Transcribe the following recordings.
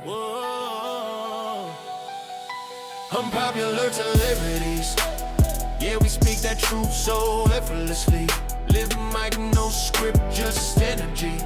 Whoa. Unpopular celebrities. Yeah, we speak that truth so effortlessly. Living like no script, just energy.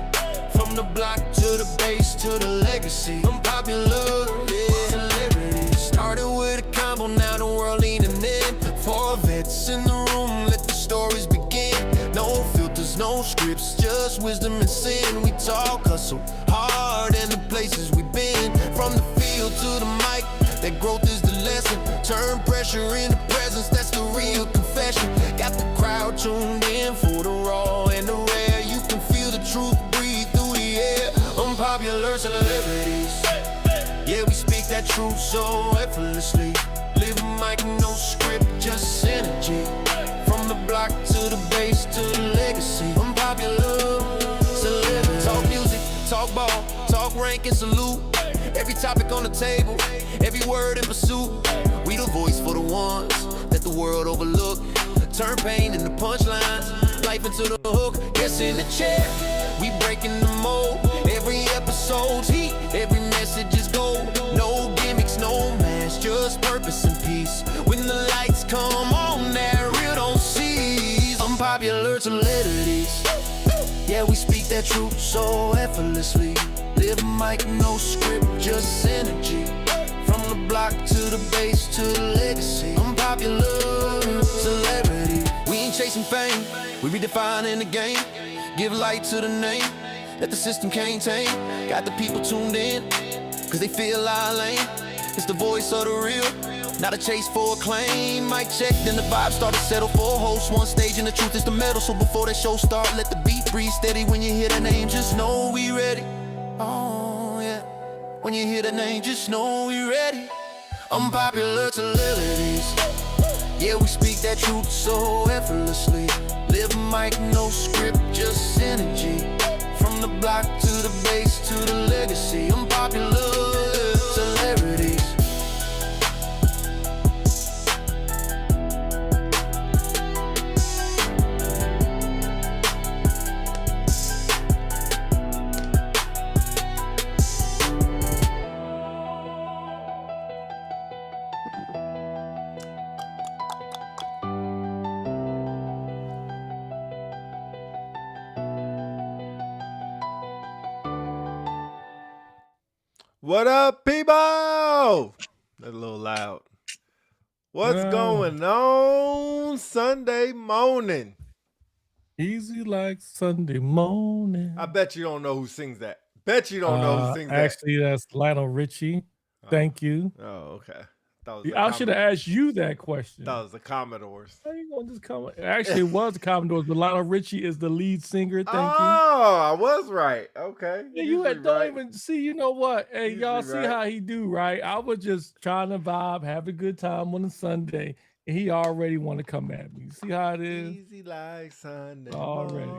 From the block to the base to the legacy. Unpopular, yeah, celebrities. Started with a combo, now the world leaning in. For vets in the room, let the stories begin. No filters, no scripts, just wisdom and sin. We talk hustle hard and the places we've been. From the field to the mic, that growth is the lesson. Turn pressure into presence, that's the real confession. Got the crowd tuned in for the raw and the rare. You can feel the truth breathe through the air. Unpopular celebrities. Yeah, we speak that truth so effortlessly. Living like no script, just energy. From the block to the base to the legacy. Unpopular celebrities. Talk music, talk ball, talk rank and salute. Every topic on the table, every word in pursuit. We the voice for the ones that the world overlook. Turn pain into punchlines, life into the hook. Yes, in the chair, we breaking the mold. Every episode's heat, every message is gold. No gimmicks, no mask, just purpose and peace. When the lights come on, that real don't cease. Unpopular celebrities. Yeah, we speak that truth so effortlessly. Living like no script, just energy. From the block to the base to the legacy. Unpopular celebrity. We ain't chasing fame, we redefining the game. Give light to the name that the system can't tame. Got the people tuned in, cause they feel our lane. It's the voice of the real, not a chase for acclaim. Mic check, then the vibe start to settle for a host. One stage and the truth is the medal. So before that show start, let the beat breathe steady. When you hear the name, just know we ready. Oh yeah, when you hear the name, just know we ready. Unpopular celebrities. Yeah, we speak that truth so effortlessly. Living like no script, just energy. From the block to the base to the legacy. Unpopular celebrities. What up, people? That's a little loud. What's going on Sunday morning? Easy like Sunday morning. I bet you don't know who sings that. Bet you don't know who sings that. Actually, that's Lionel Richie. Thank you. Oh, okay. I should have asked you that question. That was the Commodores. How you gonna just come? Actually, it was the Commodores, but Lionel Richie is the lead singer. Thank you. Oh, I was right. Okay. Yeah, you don't even see. You know what? Hey, y'all see how he do, right? I was just trying to vibe, have a good time on a Sunday, and he already want to come at me. See how it is? Easy like Sunday Already.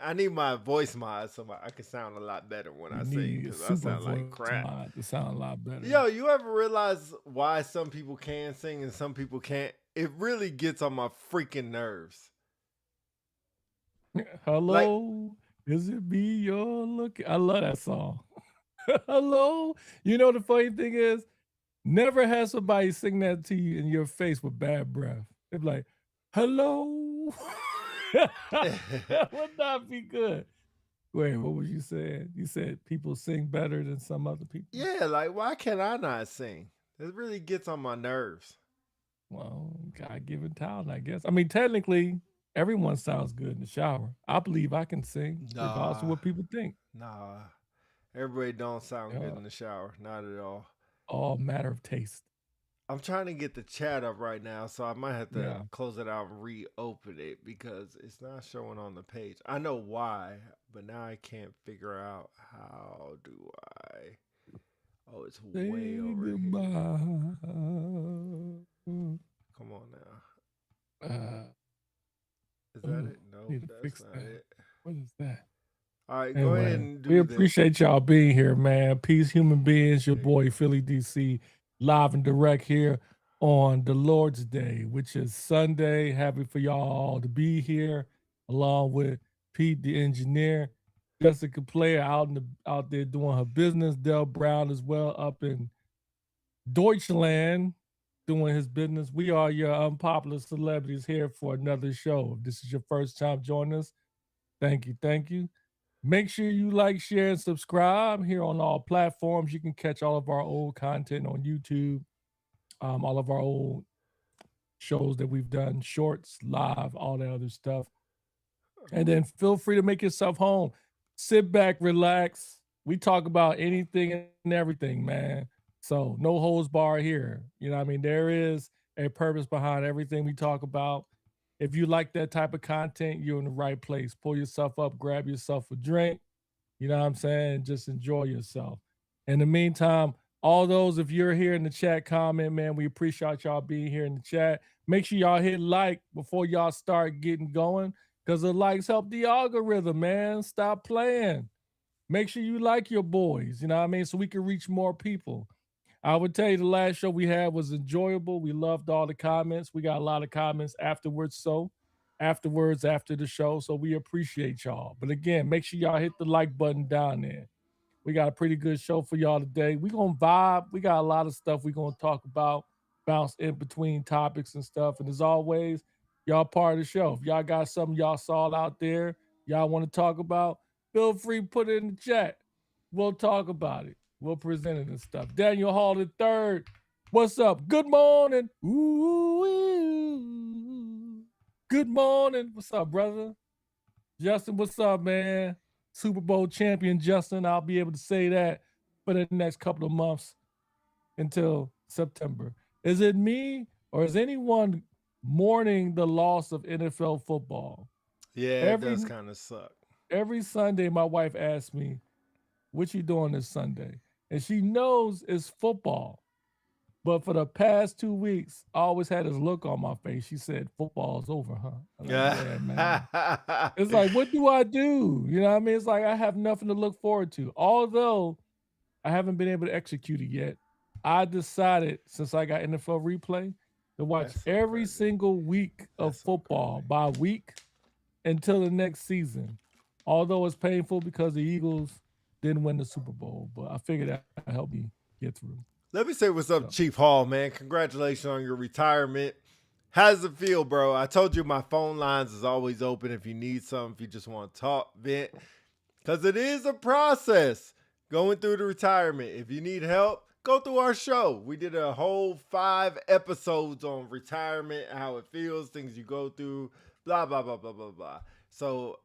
I need my voice mod so I can sound a lot better when I sing, because I sound like crap. To sound a lot better. Yo, you ever realize why some people can sing and some people can't? It really gets on my freaking nerves. Hello, is it me you're looking? I love that song. Hello. You know the funny thing is, never had somebody sing that to you in your face with bad breath. It's like, hello. That would not be good. Wait, what was you saying? You said people sing better than some other people? Yeah, like, why can I not sing? It really gets on my nerves. Well, God-given talent, I guess. I mean, technically, everyone sounds good in the shower. I believe I can sing, regardless of what people think. Nah, everybody don't sound good in the shower. Not at all. All matter of taste. I'm trying to get the chat up right now, so I might have to close it out and reopen it because it's not showing on the page. I know why, but now I can't figure out how do I. Oh, it's way over here. Come on now. Is that it? No, that's not it. What is that? All right, go ahead and do We appreciate y'all being here, man. Peace, human beings. Your boy, Philly DC, live and direct here on the Lord's Day, which is Sunday. Happy for y'all to be here, along with Pete, the engineer, Jessica Player out there doing her business. Del Brown as well up in Deutschland doing his business. We are your unpopular celebrities here for another show. If this is your first time joining us, thank you, thank you. Make sure you like, share, and subscribe here on all platforms. You can catch all of our old content on YouTube, all of our old shows that we've done, shorts, live, all that other stuff. And then feel free to make yourself home. Sit back, relax. We talk about anything and everything, man. So no holds bar here. You know what I mean? There is a purpose behind everything we talk about. If you like that type of content, you're in the right place. Pull yourself up, grab yourself a drink. You know what I'm saying? Just enjoy yourself. In the meantime, all those, if you're here in the chat, comment, man, we appreciate y'all being here in the chat. Make sure y'all hit like before y'all start getting going, because the likes help the algorithm, man. Stop playing. Make sure you like your boys, you know what I mean? So we can reach more people. I would tell you the last show we had was enjoyable. We loved all the comments. We got a lot of comments afterwards, after the show. So we appreciate y'all. But again, make sure y'all hit the like button down there. We got a pretty good show for y'all today. We gonna vibe. We got a lot of stuff we gonna talk about, bounce in between topics and stuff. And as always, y'all part of the show. If y'all got something y'all saw out there, y'all want to talk about, feel free to put it in the chat. We'll talk about it. We'll present it and stuff. Daniel Hall III, what's up? Good morning. Ooh, good morning. What's up, brother? Justin, what's up, man? Super Bowl champion Justin. I'll be able to say that for the next couple of months until September. Is it me or is anyone mourning the loss of NFL football? Yeah, it does kind of suck. Every Sunday, my wife asks me, what you doing this Sunday? And she knows it's football. But for the past 2 weeks, I always had this look on my face. She said, football's over, huh? I'm like, yeah, man. It's like, what do I do? You know what I mean? It's like I have nothing to look forward to. Although I haven't been able to execute it yet, I decided, since I got NFL replay, to watch every single week of football by week until the next season. Although it's painful because the Eagles didn't win the Super Bowl, but I figured that would help me get through. Let me say what's up, Chief Hall, man. Congratulations on your retirement. How does it feel, bro? I told you my phone lines is always open if you need something, if you just want to talk, vent. Because it is a process going through the retirement. If you need help, go through our show. We did a whole 5 episodes on retirement, how it feels, things you go through, blah, blah, blah, blah, blah, blah. So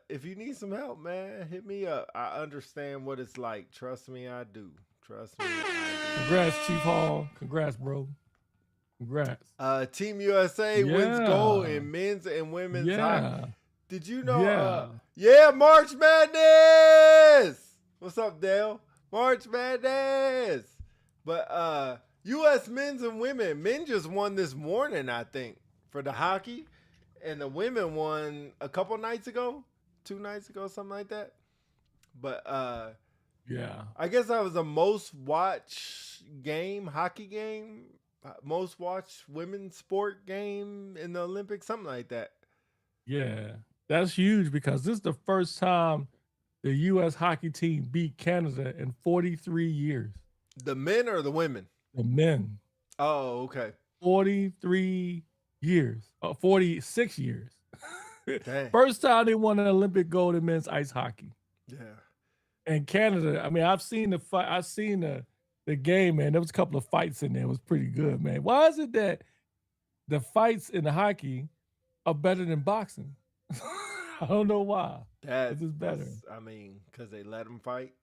if you need some help, man, hit me up. I understand what it's like. Trust me, I do. Trust me. Congrats, Chief Hall. Congrats, bro. Congrats. Team USA wins gold in men's and women's hockey. Did you know? March Madness. What's up, Dale? March Madness. But U.S. men's and women. Men just won this morning, I think, for the hockey. And the women won a couple nights ago. 2 nights ago, something like that. But I guess that was the most watched game, hockey game, most watched women's sport game in the Olympics, something like that. Yeah, that's huge because this is the first time the U.S. hockey team beat Canada in 43 years. The men or the women? The men. Oh, okay. 43 years. 46 years. First time they won an Olympic gold in men's ice hockey. Yeah. And Canada, I mean, I've seen the fight. I've seen the game, man. There was a couple of fights in there. It was pretty good, man. Why is it that the fights in the hockey are better than boxing? I don't know why. This is better. I mean, because they let them fight.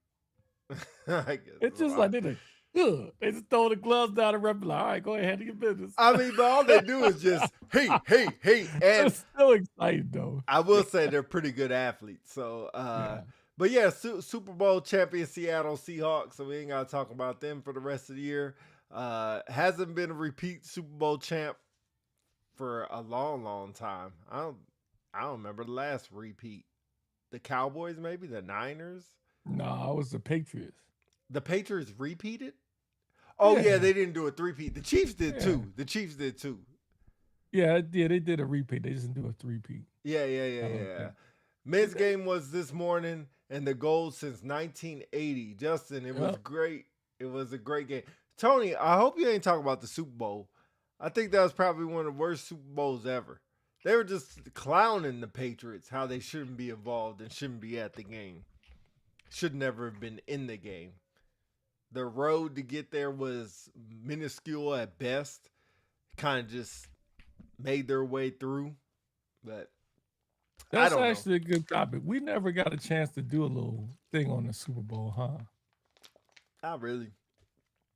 I guess it's just like they just throw the gloves down and rep like, all right, go ahead, handle your business. I mean, but all they do is just hey. And it's still exciting, though. I will say they're pretty good athletes. So, But yeah, Super Bowl champion Seattle Seahawks. So we ain't got to talk about them for the rest of the year. Hasn't been a repeat Super Bowl champ for a long, long time. I don't remember the last repeat. The Cowboys, maybe the Niners. No, it was the Patriots. The Patriots repeated. Oh yeah, they didn't do a three-peat. The Chiefs did Yeah. too. The Chiefs did too. Yeah, they did a repeat. They just didn't do a three-peat. Yeah. Men's game was this morning, and the goal since 1980. Justin, it was great. It was a great game. Tony, I hope you ain't talking about the Super Bowl. I think that was probably one of the worst Super Bowls ever. They were just clowning the Patriots, how they shouldn't be involved and shouldn't be at the game. Should never have been in the game. The road to get there was minuscule at best. Kind of just made their way through. But that's actually a good topic. We never got a chance to do a little thing on the Super Bowl, huh? Not really.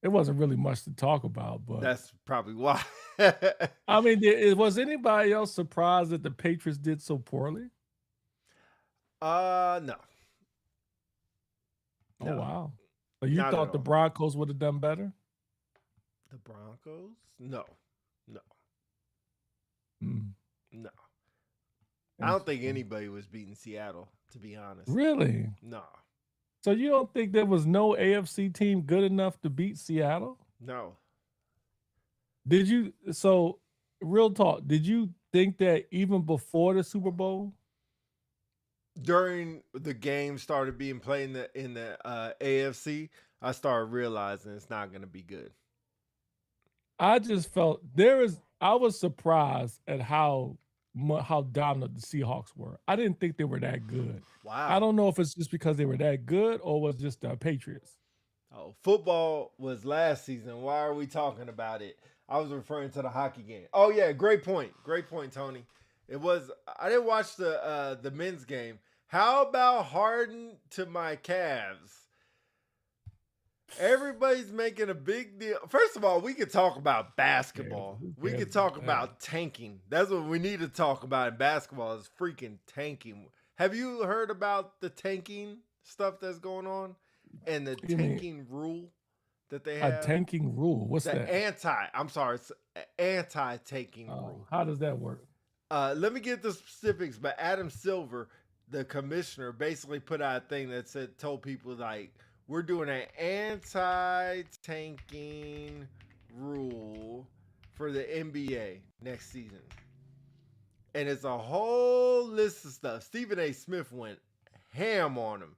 It wasn't really much to talk about, but that's probably why. I mean, was anybody else surprised that the Patriots did so poorly? No. Oh wow! So you thought the Broncos would have done better? The Broncos? No. No. I don't think anybody was beating Seattle, to be honest. Really? No. So you don't think there was no AFC team good enough to beat Seattle? No. Did you? So, real talk, did you think that even before the Super Bowl? During the game started being played in the AFC, I started realizing it's not going to be good. I just felt I was surprised at how dominant the Seahawks were. I didn't think they were that good. Wow. I don't know if it's just because they were that good or was just the Patriots. Oh, football was last season. Why are we talking about it? I was referring to the hockey game. Oh yeah, great point. Great point, Tony. It was. I didn't watch the men's game. How about Harden to my Cavs? Everybody's making a big deal. First of all, we could talk about basketball. We could talk about tanking. That's what we need to talk about in basketball is freaking tanking. Have you heard about the tanking stuff that's going on and the tanking rule that they have? A tanking rule? What's that? It's anti-tanking rule. How does that work? Let me get the specifics, but Adam Silver, the commissioner, basically put out a thing that told people like, we're doing an anti-tanking rule for the NBA next season. And it's a whole list of stuff. Stephen A. Smith went ham on him.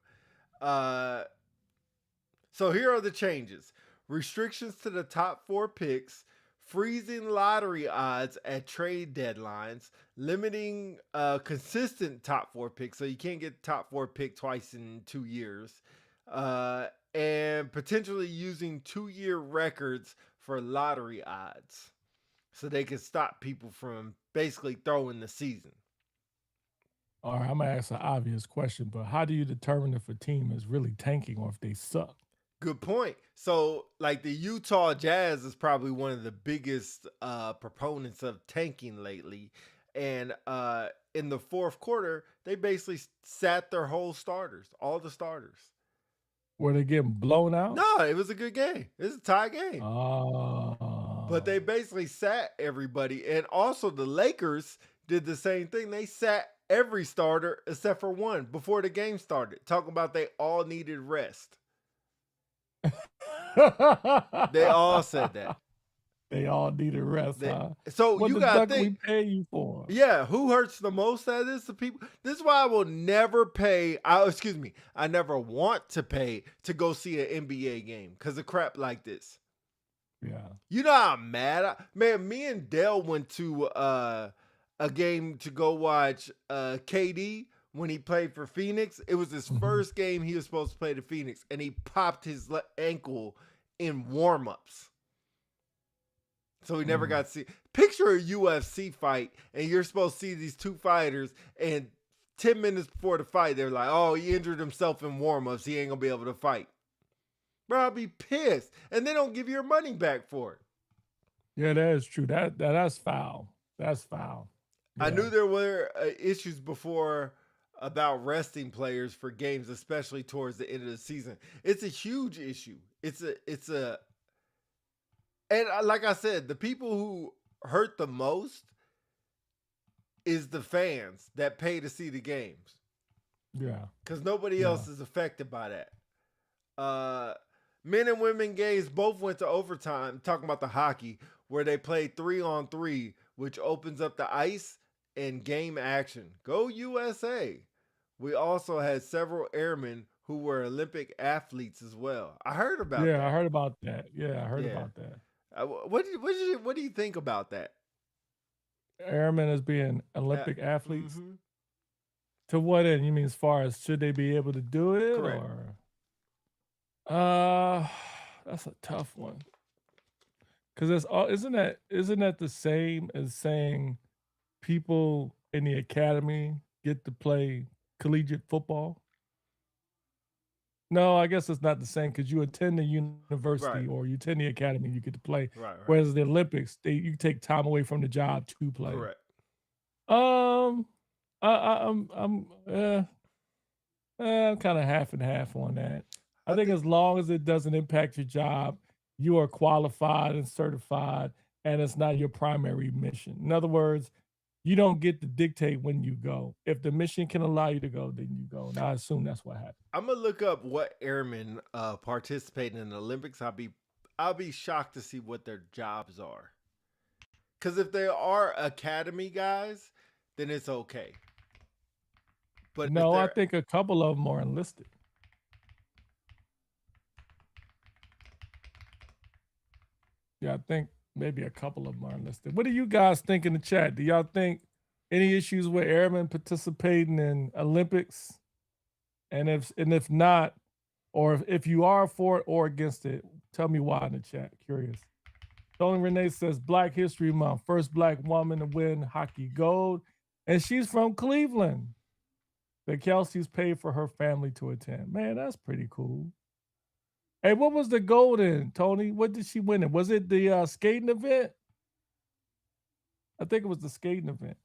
So here are the changes. Restrictions to the top 4 picks, freezing lottery odds at trade deadlines, limiting consistent top 4 picks. So you can't get top 4 pick twice in 2 years. And potentially using 2-year records for lottery odds so they can stop people from basically throwing the season. All right, I'm going to ask an obvious question, but how do you determine if a team is really tanking or if they suck? Good point. So, like the Utah Jazz is probably one of the biggest proponents of tanking lately. And in the fourth quarter, they basically sat their whole starters, all the starters. Were they getting blown out? No, it was a good game. It was a tie game. But they basically sat everybody. And also the Lakers did the same thing. They sat every starter except for one before the game started. Talking about they all needed rest. They all said that. They all needed rest, huh? So what you got to think we pay you for? Yeah, who hurts the most out of this? The people. This is why I will never pay. I never want to pay to go see an NBA game because of crap like this. Yeah. You know how mad man, me and Dell went to a game to go watch KD when he played for Phoenix. It was his first game he was supposed to play to Phoenix, and he popped his ankle in warm-ups. So he never got to see. Picture a UFC fight, and you're supposed to see these two fighters, and 10 minutes before the fight, they're like, oh, he injured himself in warm-ups. He ain't going to be able to fight. Bro, I'll be pissed. And they don't give you your money back for it. Yeah, that is true. That's foul. That's foul. Yeah. I knew there were issues before about resting players for games, especially towards the end of the season. It's a huge issue. And like I said, the people who hurt the most is the fans that pay to see the games. Yeah. Because nobody else is affected by that. Men and women games both went to overtime. Talking about the hockey, where they played 3-on-3, which opens up the ice and game action. Go USA! We also had several airmen who were Olympic athletes as well. I heard about Yeah, I that. heard about that. Yeah, I heard Yeah. about that. What do you think about that? Airmen as being Olympic athletes. Mm-hmm. To what end? You mean as far as should they be able to do it Correct. or that's a tough one. Cuz it's all isn't that the same as saying people in the academy get to play collegiate football? No, I guess it's not the same because you attend the university Right. or you attend the academy, you get to play. Right. Whereas the Olympics, you take time away from the job to play. Correct. Um, I'm kind of half and half on that. I think as long as it doesn't impact your job, you are qualified and certified, and it's not your primary mission. In other words, you don't get to dictate when you go. If the mission can allow you to go, then you go. And I assume that's what happened. I'm gonna look up what airmen participate in the Olympics. I'll be shocked to see what their jobs are. Because if they are academy guys, then it's okay. But no, I think a couple of them are enlisted. Yeah, I think maybe a couple of them are enlisted. What do you guys think in the chat? Do y'all think any issues with airmen participating in Olympics? And if not, or if you are for it or against it, tell me why in the chat. Curious. Tony Renee says Black History Month, first Black woman to win hockey gold, and she's from Cleveland. The Kelsey's paid for her family to attend. Man, that's pretty cool. Hey, what was the gold in, Tony? What did she win in? Was it the skating event? I think it was the skating event,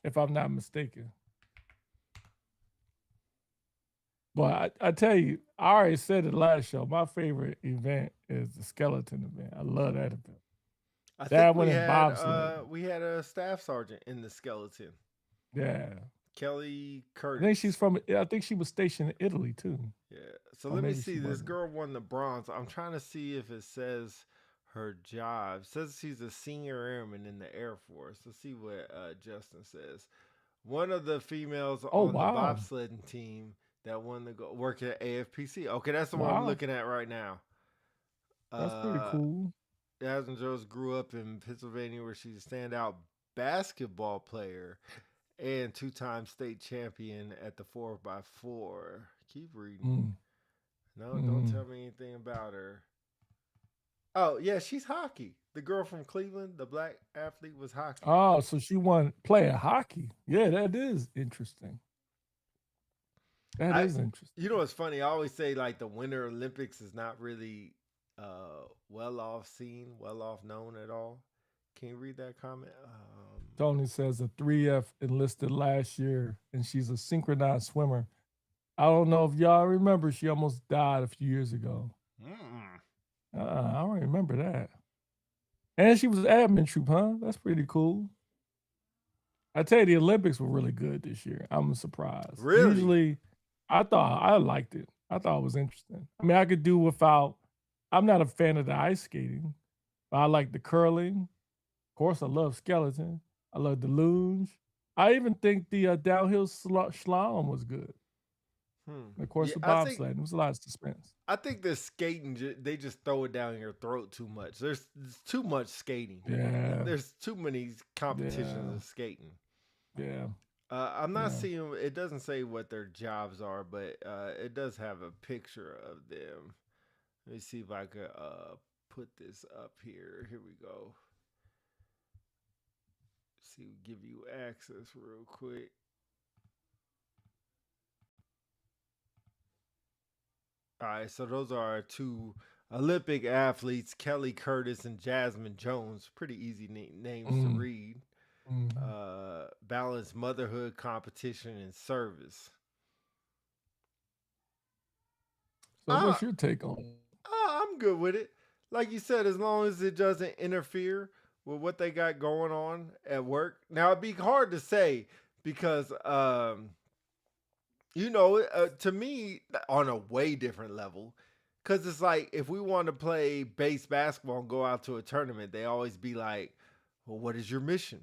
if I'm not mistaken. But I tell you, I already said it last show. My favorite event is the skeleton event. I love that event. I That think one in bobsled. we had a staff sergeant in the skeleton. Yeah. Kelly Curtis. I think she was stationed in Italy too. Yeah. So let me see. This girl won the bronze. I'm trying to see if it says her job. It says she's a senior airman in the Air Force. Let's see what Justin says. One of the females on the bobsledding team that won the work at AFPC. Okay, that's the one I'm looking at right now. That's pretty cool. Jasmine Jones grew up in Pennsylvania, where she's a standout basketball player and two-time state champion at the 4x4. Keep reading. No, don't tell me anything about her. Oh, yeah, she's hockey. The girl from Cleveland, the Black athlete, was hockey. Oh, so she won playing hockey. Yeah, that is interesting. That is interesting. You know what's funny? I always say like the Winter Olympics is not really well off known at all. Can you read that comment? Tony says a 3F enlisted last year and she's a synchronized swimmer. I don't know if y'all remember, she almost died a few years ago. I don't remember that. And she was an admin troop, huh? That's pretty cool. I tell you, the Olympics were really good this year. I'm surprised. Really? Usually, I liked it. I thought it was interesting. I mean, I could do without. I'm not a fan of the ice skating, but I like the curling. Of course, I love skeleton. I love the luge. I even think the downhill slalom was good. Of course, the bobsled. It was a lot of suspense. I think the skating, they just throw it down your throat too much. There's too much skating. Yeah. There's too many competitions of skating. Yeah. I'm not seeing, it doesn't say what their jobs are, but it does have a picture of them. Let me see if I could put this up here. Here we go. See, give you access real quick. All right, so those are our two Olympic athletes, Kelly Curtis and Jasmine Jones. Pretty easy names to read. Balanced motherhood, competition, and service. So what's your take on it? I'm good with it. Like you said, as long as it doesn't interfere with what they got going on at work. Now, it'd be hard to say because, to me, on a way different level, Because it's like if we want to play base basketball and go out to a tournament, they always be like, well, what is your mission?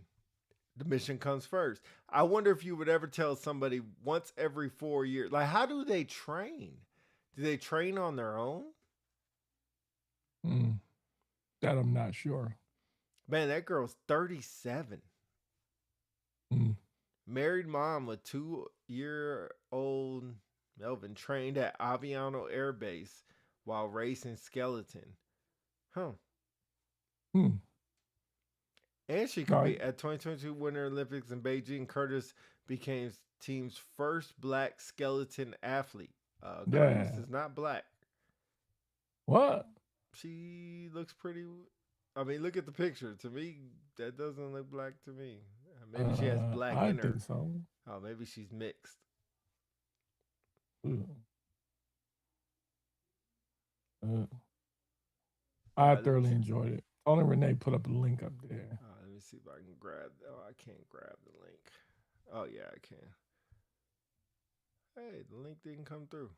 The mission comes first. I wonder if you would ever tell somebody once every 4 years, like, how do they train? Do they train on their own? That I'm not sure. Man, that girl's 37. Married mom with 2-year-old Melvin trained at Aviano Air Base while racing skeleton. Huh. And she competed at 2022 Winter Olympics in Beijing. Curtis became team's first black skeleton athlete. Curtis is not black. What? She looks pretty. I mean, look at the picture. To me, that doesn't look black to me. Maybe she has black in her. I think so. Oh, maybe she's mixed. I thoroughly enjoyed it. Only Renee put up a link up there. Let me see if I can grab. Oh, I can't grab the link. Oh yeah, I can. Hey, the link didn't come through.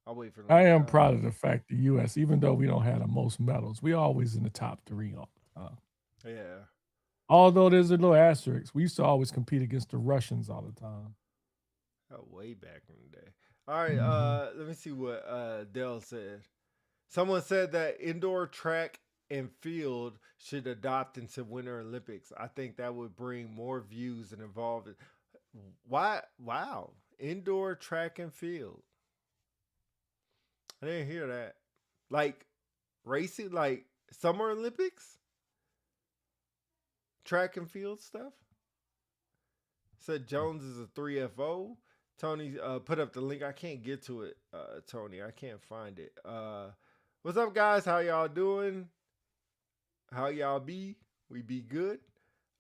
I'll wait for the link. I am proud of the fact the U.S., even though we don't have the most medals, we always in the top 3 all the time. Yeah. Although there's a little asterisk, we used to always compete against the Russians all the time. Oh, way back in the day. All right, let me see what Dell said. Someone said that indoor track and field should adopt into Winter Olympics. I think that would bring more views and involve it. Why? Wow. Indoor track and field. I didn't hear that. Like racing, like Summer Olympics? Track and field stuff? Said Jones is a 3FO. Tony put up the link. I can't get to it, Tony. I can't find it. What's up, guys? How y'all doing? How y'all be? We be good.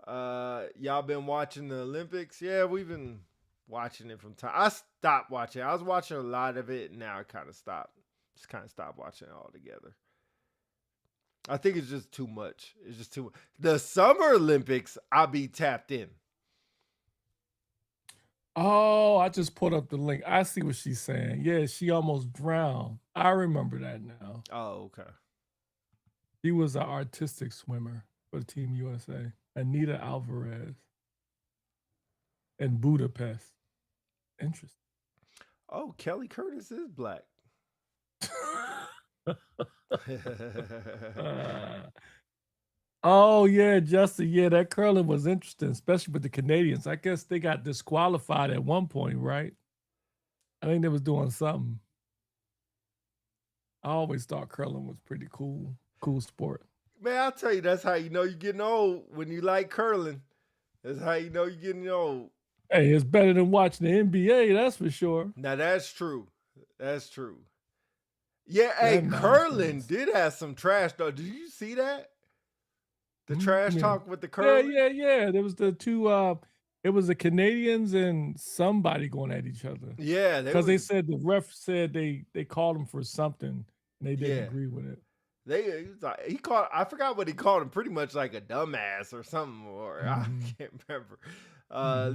Y'all been watching the Olympics? Yeah, we've been watching it from time. I stopped watching. I was watching a lot of it, and now I kind of stopped. Just kind of stopped watching it altogether. I think it's just too much. It's just too much. The Summer Olympics, I'll be tapped in. Oh, I just put up the link. I see what she's saying. Yeah, she almost drowned. I remember that now. Oh, okay. She was an artistic swimmer for Team USA. Anita Alvarez in Budapest. Interesting. Oh, Kelly Curtis is black. Oh, yeah, Justin. Yeah, that curling was interesting, especially with the Canadians. I guess they got disqualified at one point, right? I think they was doing something. I always thought curling was pretty cool. Cool sport. Man, I'll tell you, that's how you know you're getting old when you like curling. That's how you know you're getting old. Hey, it's better than watching the NBA, that's for sure. Now, that's true. That's true. Yeah, hey, curling did have some trash, though. Did you see that? The trash talk with the curling? Yeah. There was the two, it was the Canadians and somebody going at each other. Yeah. Because they said the ref said they called him for something, and they didn't agree with it. He called, I forgot what he called him, pretty much like a dumbass or something, or I can't remember.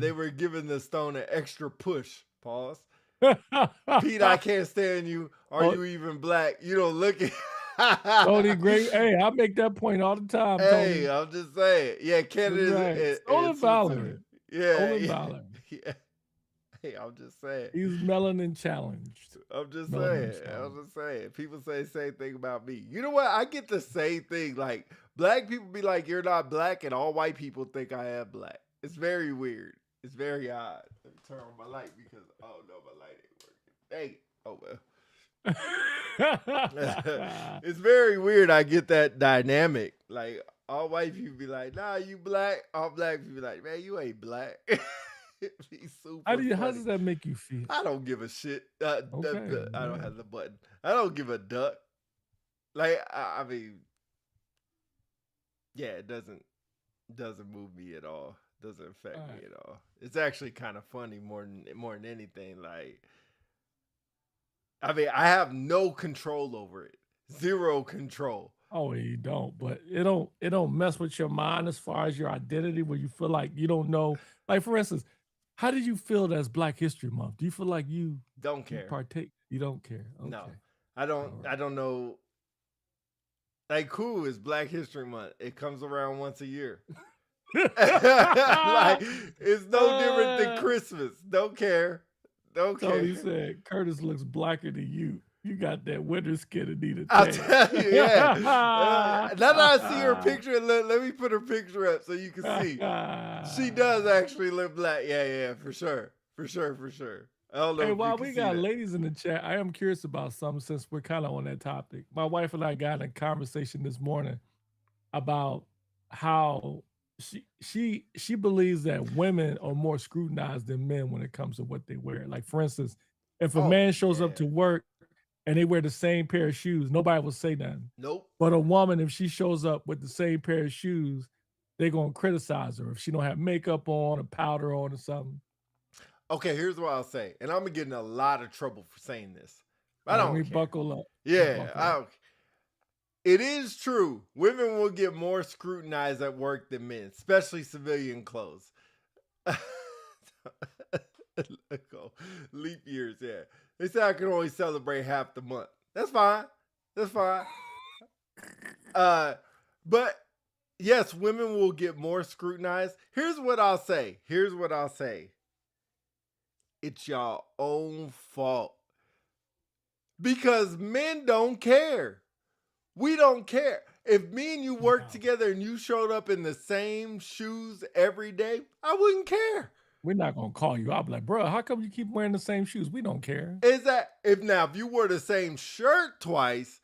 They were giving the stone an extra push. Pause. Pete, I can't stand you. Are you even black? You don't look it. Tony, great. Hey, I make that point all the time. Hey, Tony. I'm just saying. Yeah, Canada is Stolen valor. Yeah. Hey, I'm just saying. He's melanin challenged. I'm just saying. People say the same thing about me. You know what? I get the same thing. Like, black people be like, you're not black, and all white people think I am black. It's very weird. It's very odd. Let me turn on my light because, oh no, my light ain't working. Dang. Oh well. It's very weird. I get that dynamic. Like, all white people be like, nah, you black. All black people be like, man, you ain't black. How does that make you feel? I don't give a shit. I don't have the button. I don't give a duck. Like, I mean, yeah, it doesn't move me at all. Doesn't affect me at all. It's actually kind of funny more than anything. Like, I mean, I have no control over it. Zero control. Oh, you don't, but it don't mess with your mind as far as your identity, where you feel like you don't know. Like, for instance, How did you feel that's Black History Month? Do you feel like you Don't care. partake? You don't care. Okay. No, I don't. Right. I don't know. Like, cool, it's Black History Month. It comes around once a year. Like, it's no different than Christmas. Don't care. Don't care. Tony said Curtis looks blacker than you. You got that winter skin to need a I'll tan. tell you, yeah. Now that I see her picture, let me put her picture up so you can see. She does actually look black. Yeah, for sure. For sure. I don't know. Hey, if while you can we see got that. ladies in the chat, I am curious about something since we're kind of on that topic. My wife and I got in a conversation this morning about how she believes that women are more scrutinized than men when it comes to what they wear. Like, for instance, if a man shows up to work and they wear the same pair of shoes, nobody will say nothing. Nope. But a woman, if she shows up with the same pair of shoes, they're gonna criticize her if she don't have makeup on or powder on or something. Okay, here's what I'll say, and I'm getting a lot of trouble for saying this. I Let don't me care. buckle up. Yeah, it is true. Women will get more scrutinized at work than men, especially civilian clothes. Leap years, yeah. They say I can only celebrate half the month. That's fine. But yes, women will get more scrutinized. Here's what I'll say. It's your own fault. Because men don't care. We don't care. If me and you worked together and you showed up in the same shoes every day, I wouldn't care. We're not gonna call you out like, bro, how come you keep wearing the same shoes? We don't care. Is that if you wore the same shirt twice,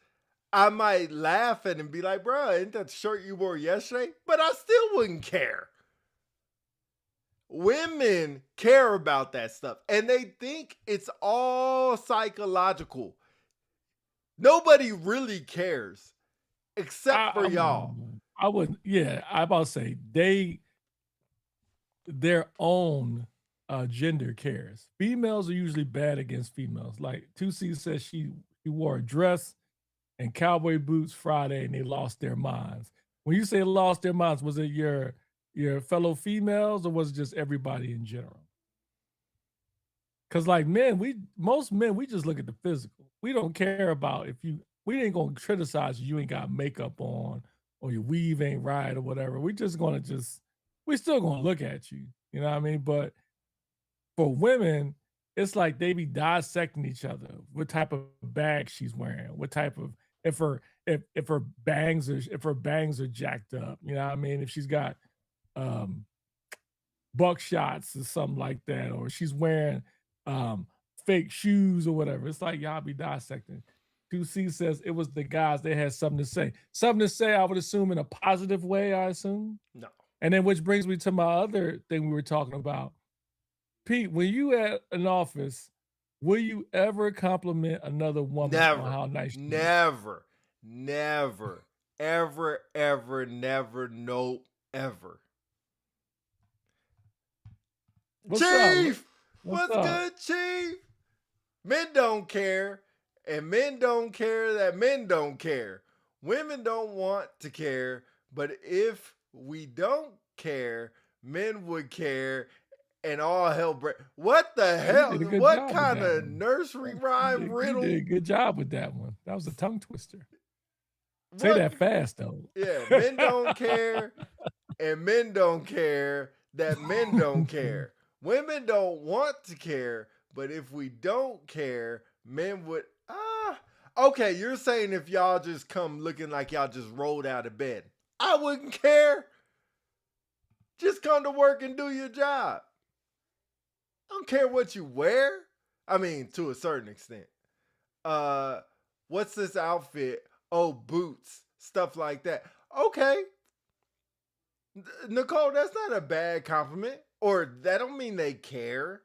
I might laugh at it and be like, bro, ain't that the shirt you wore yesterday? But I still wouldn't care. Women care about that stuff and they think it's all psychological. Nobody really cares except for y'all. I wouldn't, yeah, I about to say their own gender cares. Females are usually bad against females. Like 2C says she wore a dress and cowboy boots Friday and they lost their minds. When you say lost their minds, was it your fellow females or was it just everybody in general? Because like most men, we just look at the physical. We don't care about we ain't gonna criticize you ain't got makeup on or your weave ain't right or whatever. We're still gonna look at you. You know what I mean? But for women, it's like they be dissecting each other. What type of bag she's wearing? What type of if her bangs are jacked up? You know what I mean? If she's got buckshots or something like that, or she's wearing fake shoes or whatever. It's like y'all be dissecting. 2C says it was the guys, they had something to say. Something to say, I would assume in a positive way, I assume. No. And then which brings me to my other thing we were talking about. Pete, when you at an office, will you ever compliment another woman on how nice she is? Never, ever, nope, ever. Chief! What's good, Chief? Men don't care, and men don't care that men don't care. Women don't want to care, but if we don't care, men would care, and all hell break. What the hell? What kind of nursery rhyme riddle? You did a good job with that one. That was a tongue twister. Say that fast, though. Yeah, men don't care, and men don't care that men don't care. Women don't want to care, but if we don't care, men would. Okay, you're saying if y'all just come looking like y'all just rolled out of bed, I wouldn't care. Just come to work and do your job. I don't care what you wear. I mean, to a certain extent. What's this outfit? Oh, boots, stuff like that. Okay. Nicole, that's not a bad compliment. Or that don't mean they care.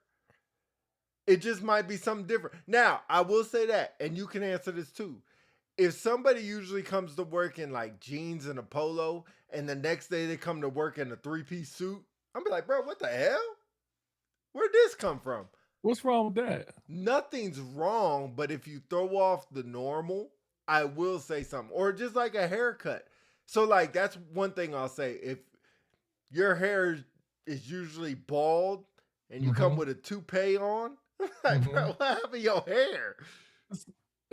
It just might be something different. Now, I will say that, and you can answer this too. If somebody usually comes to work in like jeans and a polo, and the next day they come to work in a 3-piece suit, I'm be like, bro, what the hell? Where'd this come from? What's wrong with that? Nothing's wrong, but if you throw off the normal, I will say something. Or just like a haircut. So like, that's one thing I'll say. If your hair is usually bald and you come with a toupee on. Like, bro, what happened to your hair?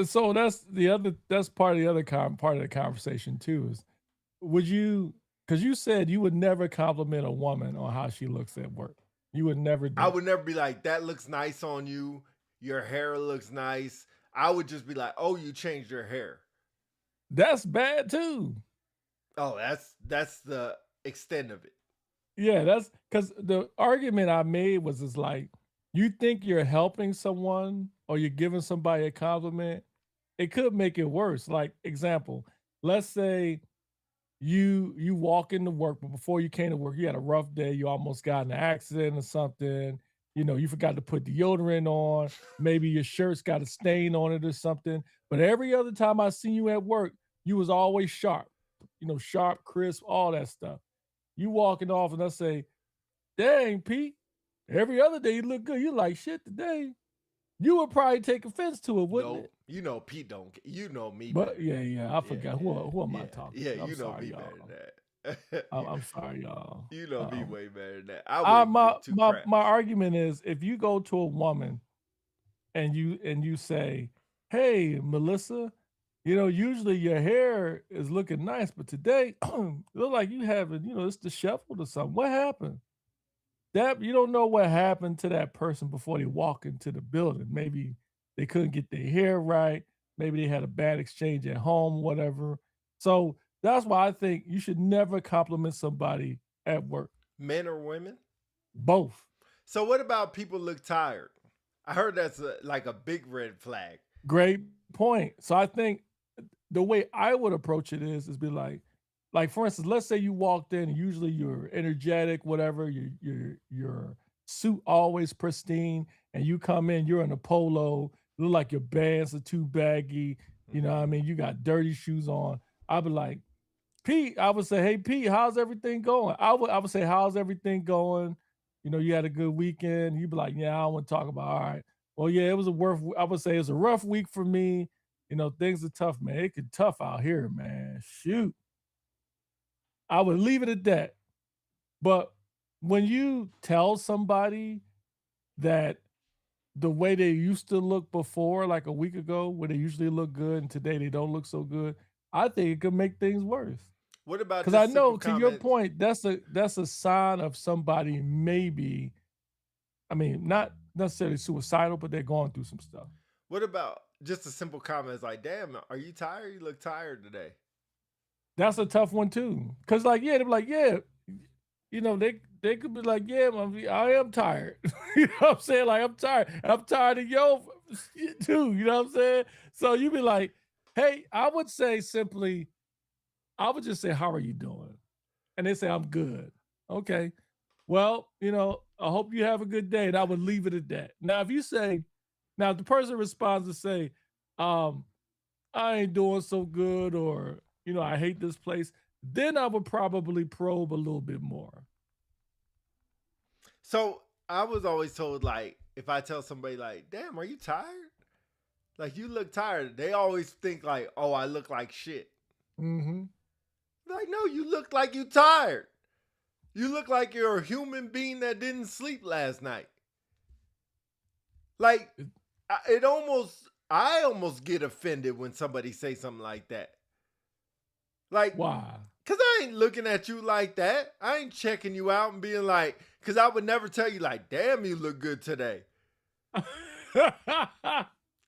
So that's part of the other part of the conversation too. Is would you? Because you said you would never compliment a woman on how she looks at work. You would never do. I would never be like, that looks nice on you. Your hair looks nice. I would just be like, oh, you changed your hair. That's bad too. Oh, that's the extent of it. Yeah, that's because the argument I made was is like, you think you're helping someone or you're giving somebody a compliment, it could make it worse. Like, example, let's say you walk into work, but before you came to work, you had a rough day, you almost got in an accident or something, you forgot to put deodorant on, maybe your shirt's got a stain on it or something. But every other time I see you at work, you was always sharp, sharp, crisp, all that stuff. You walking off and I say, dang, Pete, every other day you look good. You like shit today. You would probably take offense to it, wouldn't it? Pete don't. You know me. But yeah, I forgot. Who am I talking to? Yeah, I'm sorry, me y'all. better than that. I'm sorry, y'all. You know me way better than that. My argument is, if you go to a woman and you say, hey, Melissa, usually your hair is looking nice, but today look like you haven't, it's disheveled or something. What happened? That you don't know what happened to that person before they walk into the building. Maybe they couldn't get their hair right. Maybe they had a bad exchange at home, whatever. So that's why I think you should never compliment somebody at work. Men or women? Both. So what about people look tired? I heard that's like a big red flag. Great point. So I think the way I would approach it is be like for instance, let's say you walked in and usually you're energetic, whatever, your suit always pristine, and you come in, you're in a polo, look like your bands are too baggy, you know what I mean? You got dirty shoes on. I'd be like, Pete, I would say, hey Pete, how's everything going? I would say, how's everything going? You had a good weekend. You'd be like, yeah, I don't want to talk about, all right. Well, yeah, I would say it was a rough week for me. Things are tough, man. It get tough out here, man. Shoot. I would leave it at that. But when you tell somebody that the way they used to look before, like a week ago, where they usually look good and today they don't look so good, I think it could make things worse. What about, because I know to your point, that's a sign of somebody maybe, I mean, not necessarily suicidal, but they're going through some stuff. What about just a simple comment? It's like, damn, are you tired? You look tired today. That's a tough one too. Cause like, yeah, they're like, yeah, they could be like, yeah, I am tired. You know what I'm saying? Like, I'm tired. I'm tired of yo too. You know what I'm saying? So you be like, hey, I would say simply, I would just say, how are you doing? And they say, I'm good. Okay. Well, I hope you have a good day. And I would leave it at that. Now, if the person responds to say, I ain't doing so good, or, I hate this place, then I would probably probe a little bit more. So I was always told, like, if I tell somebody, like, damn, are you tired? Like, you look tired. They always think, like, oh, I look like shit. Mm-hmm. Like, no, you look like you tired. You look like you're a human being that didn't sleep last night. Like, I almost get offended when somebody say something like that. Like, why? Because I ain't looking at you like that. I ain't checking you out and being like, because I would never tell you, like, damn, you look good today.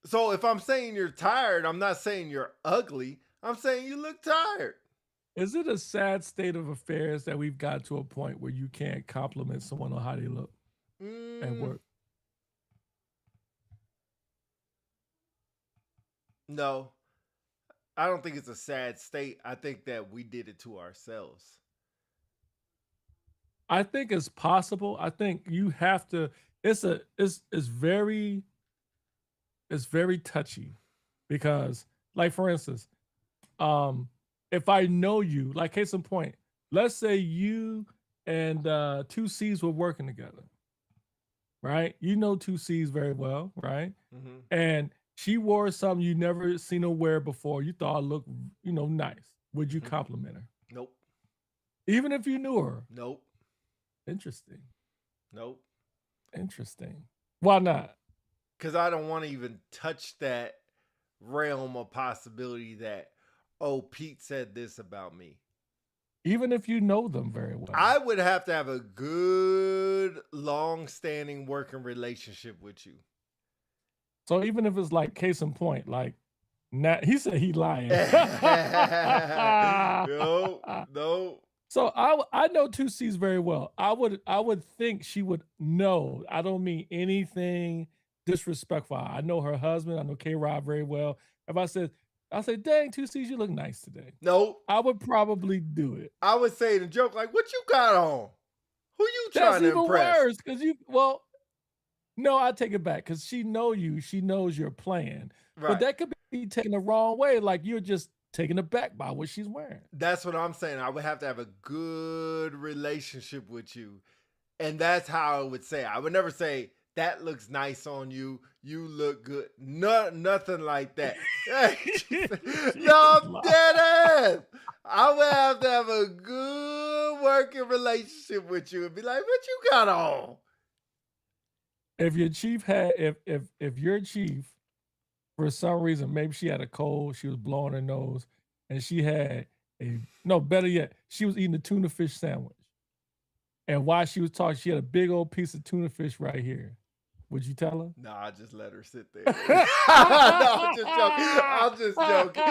So if I'm saying you're tired, I'm not saying you're ugly. I'm saying you look tired. Is it a sad state of affairs that we've got to a point where you can't compliment someone on how they look at work? No. I don't think it's a sad state. I think that we did it to ourselves. I think it's possible. I think you have to. It's very touchy, because, like, for instance, if I know you, like, case in point, let's say you and 2Cs were working together, right? You know 2Cs very well, right? Mm-hmm. And she wore something you never seen her wear before. You thought it looked, nice. Would you compliment her? Nope. Even if you knew her? Nope. Interesting. Nope. Interesting. Why not? Because I don't want to even touch that realm of possibility that, oh, Pete said this about me. Even if you know them very well. I would have to have a good, long-standing working relationship with you. So even if it's like case in point, like he said he lying. No. So I know 2C's very well. I would think she would know. I don't mean anything disrespectful. I know her husband. I know K-Rod very well. If I say, dang, 2C's, you look nice today. No. I would probably do it. I would say the joke like, what you got on? Who you trying to impress? That's even worse because no, I take it back because she know you. She knows you're playing. Right. But that could be taken the wrong way. Like you're just taken aback by what she's wearing. That's what I'm saying. I would have to have a good relationship with you. And that's how I would say. I would never say, that looks nice on you. You look good. Nothing like that. No, I'm dead ass. I would have to have a good working relationship with you and be like, what you got on? If your chief had, if your chief, for some reason, maybe she had a cold, she was blowing her nose, and she had better yet, she was eating a tuna fish sandwich. And while she was talking, she had a big old piece of tuna fish right here. Would you tell her? No, I just let her sit there. No, I'm just joking.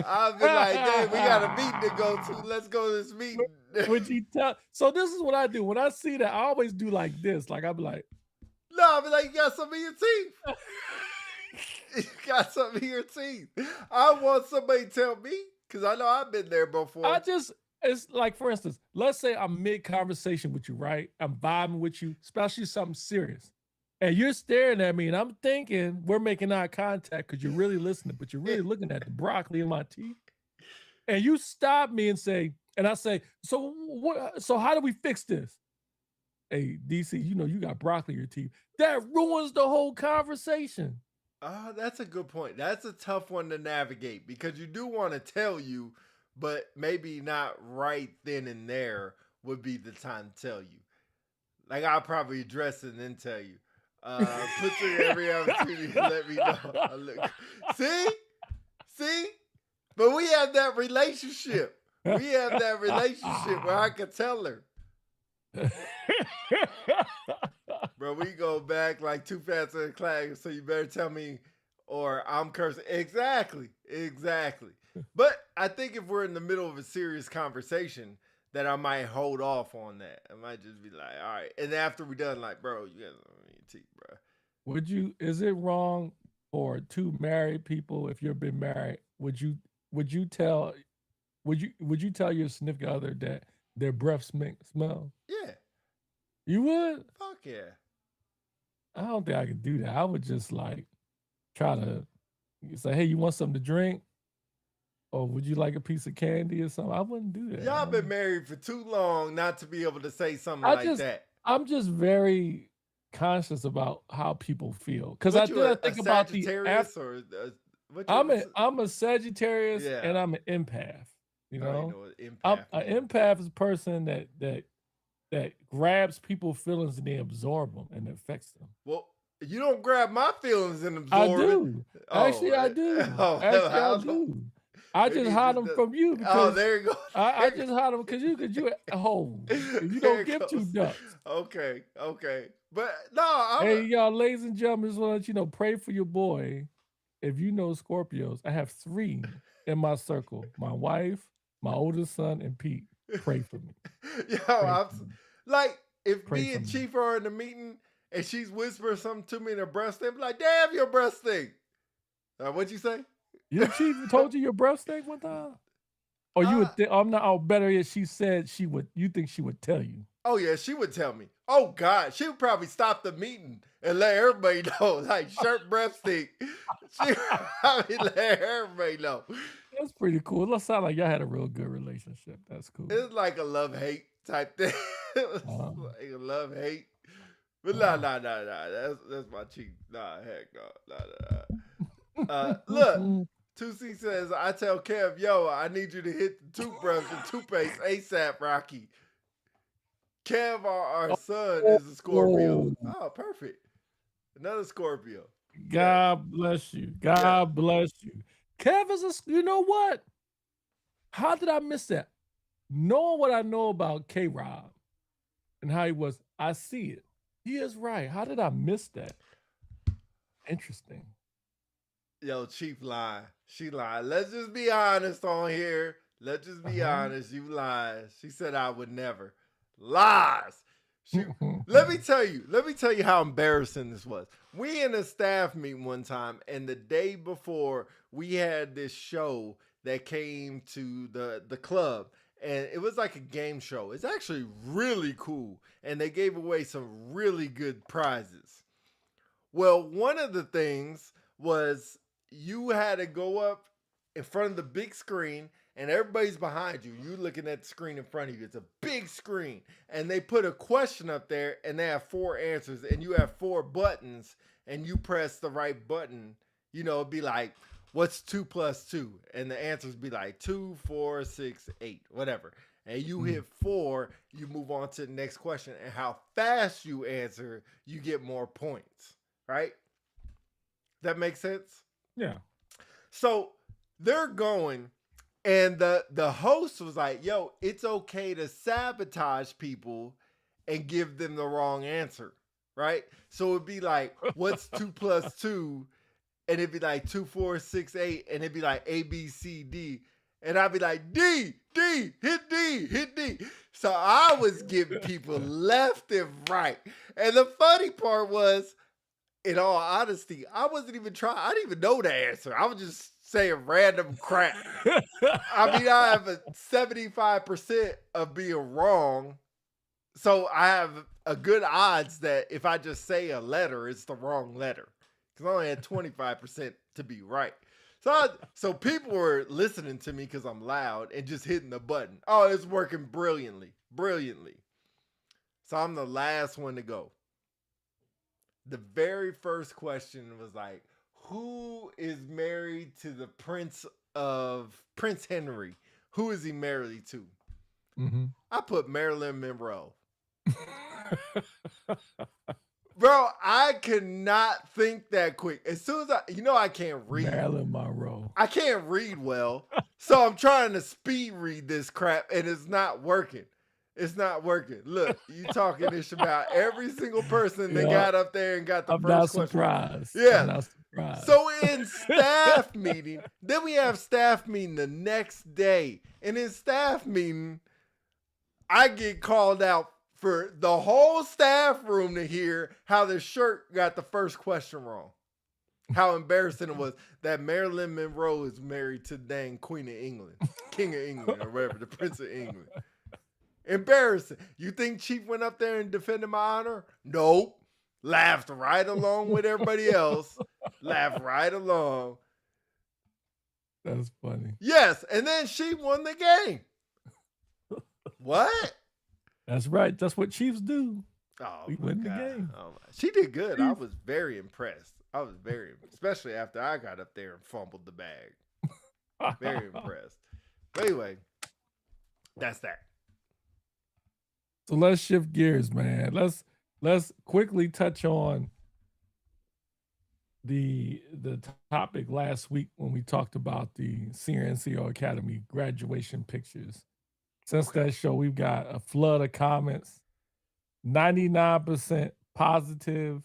I'll be like, hey, we got a meeting to go to. Let's go to this meeting. Would you tell? So this is what I do. When I see that, I always do like this. Like, I'll be like, no, I'll be like, you got something in your teeth. You got something in your teeth. I want somebody to tell me, because I know I've been there before. It's like, for instance, let's say I'm mid-conversation with you, right? I'm vibing with you, especially something serious. And you're staring at me, and I'm thinking we're making eye contact because you're really listening, but you're really looking at the broccoli in my teeth. And you stop me and I say, so how do we fix this? Hey, DC, you know you got broccoli in your teeth. That ruins the whole conversation. That's a good point. That's a tough one to navigate because you do want to tell you, but maybe not right then and there would be the time to tell you. Like, I'll probably address it and then tell you. Put through every opportunity to let me know. See? But we have that relationship. We have that relationship where I could tell her. Bro, we go back like too fast in the class, so you better tell me or I'm cursing. Exactly. But I think if we're in the middle of a serious conversation, that I might hold off on that. I might just be like, all right. And after we're done, like, bro, you got your teeth, bro. Is it wrong for two married people, if you've been married, would you tell your significant other that their breath smell? Yeah. You would? Fuck yeah. I don't think I could do that. I would just like try to say, hey, you want something to drink? Or would you like a piece of candy or something? I wouldn't do that. Y'all been married for too long not to be able to say something like that. I'm just very conscious about how people feel. Because I think about I'm a Sagittarius and I'm an empath. You know? An empath is a person that grabs people's feelings and they absorb them and it affects them. Well, you don't grab my feelings and absorb I do. Actually, I do. I do. I just hide them from you because there you go. I just hide them because you don't give two ducks. Okay. But no, hey y'all, ladies and gentlemen, just want to let you know, pray for your boy. If you know Scorpios, I have 3 in my circle: my wife, my oldest son, and Pete. Pray for me. Yo, like if me and Chief are in the meeting and she's whispering something to me in her breast, they're like, "Damn, your breast stink." What'd you say? Your chief told you your breath stank one time? Or you would think, I'm not, better yet, she said she would, you think she would tell you? Oh yeah, she would tell me. Oh God, she would probably stop the meeting and let everybody know, like, shirt breath stink. She would probably let everybody know. That's pretty cool. It sounds like y'all had a real good relationship. That's cool. It's like a love-hate type thing. It's like a love-hate. But nah, that's my chief. Nah, heck no. Look, 2C says, I tell Kev, yo, I need you to hit the toothbrush and toothpaste ASAP, Rocky. Kev, our son, is a Scorpio. Oh, Oh, perfect. Another Scorpio. Yes. God bless you. Yes. God bless you. Kev is you know what? How did I miss that? Knowing what I know about K Rob and how he was, I see it. He is right. How did I miss that? Interesting. Yo, Chief lying. She lied. Let's just be honest on here. Let's just be honest. You lied. She said I would never. Lies. Let me tell you how embarrassing this was. We in a staff meeting one time, and the day before we had this show that came to the club, and it was like a game show. It's actually really cool, and they gave away some really good prizes. Well, one of the things was you had to go up in front of the big screen and everybody's behind you. You looking at the screen in front of you. It's a big screen. And they put a question up there and they have 4 answers and you have 4 buttons and you press the right button. You know, it'd be like, what's 2 plus 2? And the answers be like 2, 4, 6, 8, whatever. And you hit 4, you move on to the next question. And how fast you answer, you get more points. Right? That makes sense? Yeah. So they're going, and the host was like, yo, it's okay to sabotage people and give them the wrong answer. Right? So it'd be like, what's 2 plus 2? And it'd be like 2, 4, 6, 8. And it'd be like A, B, C, D. And I'd be like, D, hit D, hit D. So I was giving people left and right. And the funny part was, in all honesty, I wasn't even trying. I didn't even know the answer. I was just saying random crap. I mean, I have a 75% of being wrong. So I have a good odds that if I just say a letter, it's the wrong letter. Because I only had 25% to be right. So people were listening to me because I'm loud and just hitting the button. Oh, it's working brilliantly. So I'm the last one to go. The very first question was like, who is married to the Prince Henry? Who is he married to? Mm-hmm. I put Marilyn Monroe. Bro, I could not think that quick. As soon as I can't read. Marilyn Monroe. I can't read well. So I'm trying to speed read this crap and it's not working. It's not working. Look, you talking this about every single person that got up there and got the first question. Surprised. Yeah. I'm not surprised. So in staff meeting, then we have staff meeting the next day. And in staff meeting, I get called out for the whole staff room to hear how the shirt got the first question wrong. How embarrassing it was that Marilyn Monroe is married to dang Queen of England, King of England, or whatever, the Prince of England. Embarrassing. You think Chief went up there and defended my honor? Nope. Laughed right along with everybody else. Laughed right along. That's funny. Yes, and then she won the game. What? That's right. That's what Chiefs do. Oh, we win the game. Oh, she did good. I was very impressed. Especially after I got up there and fumbled the bag. Very impressed. But anyway, that's that. So let's shift gears, man. Let's quickly touch on the topic last week when we talked about the Senior NCO Academy graduation pictures. Since that show, we've got a flood of comments, 99% positive.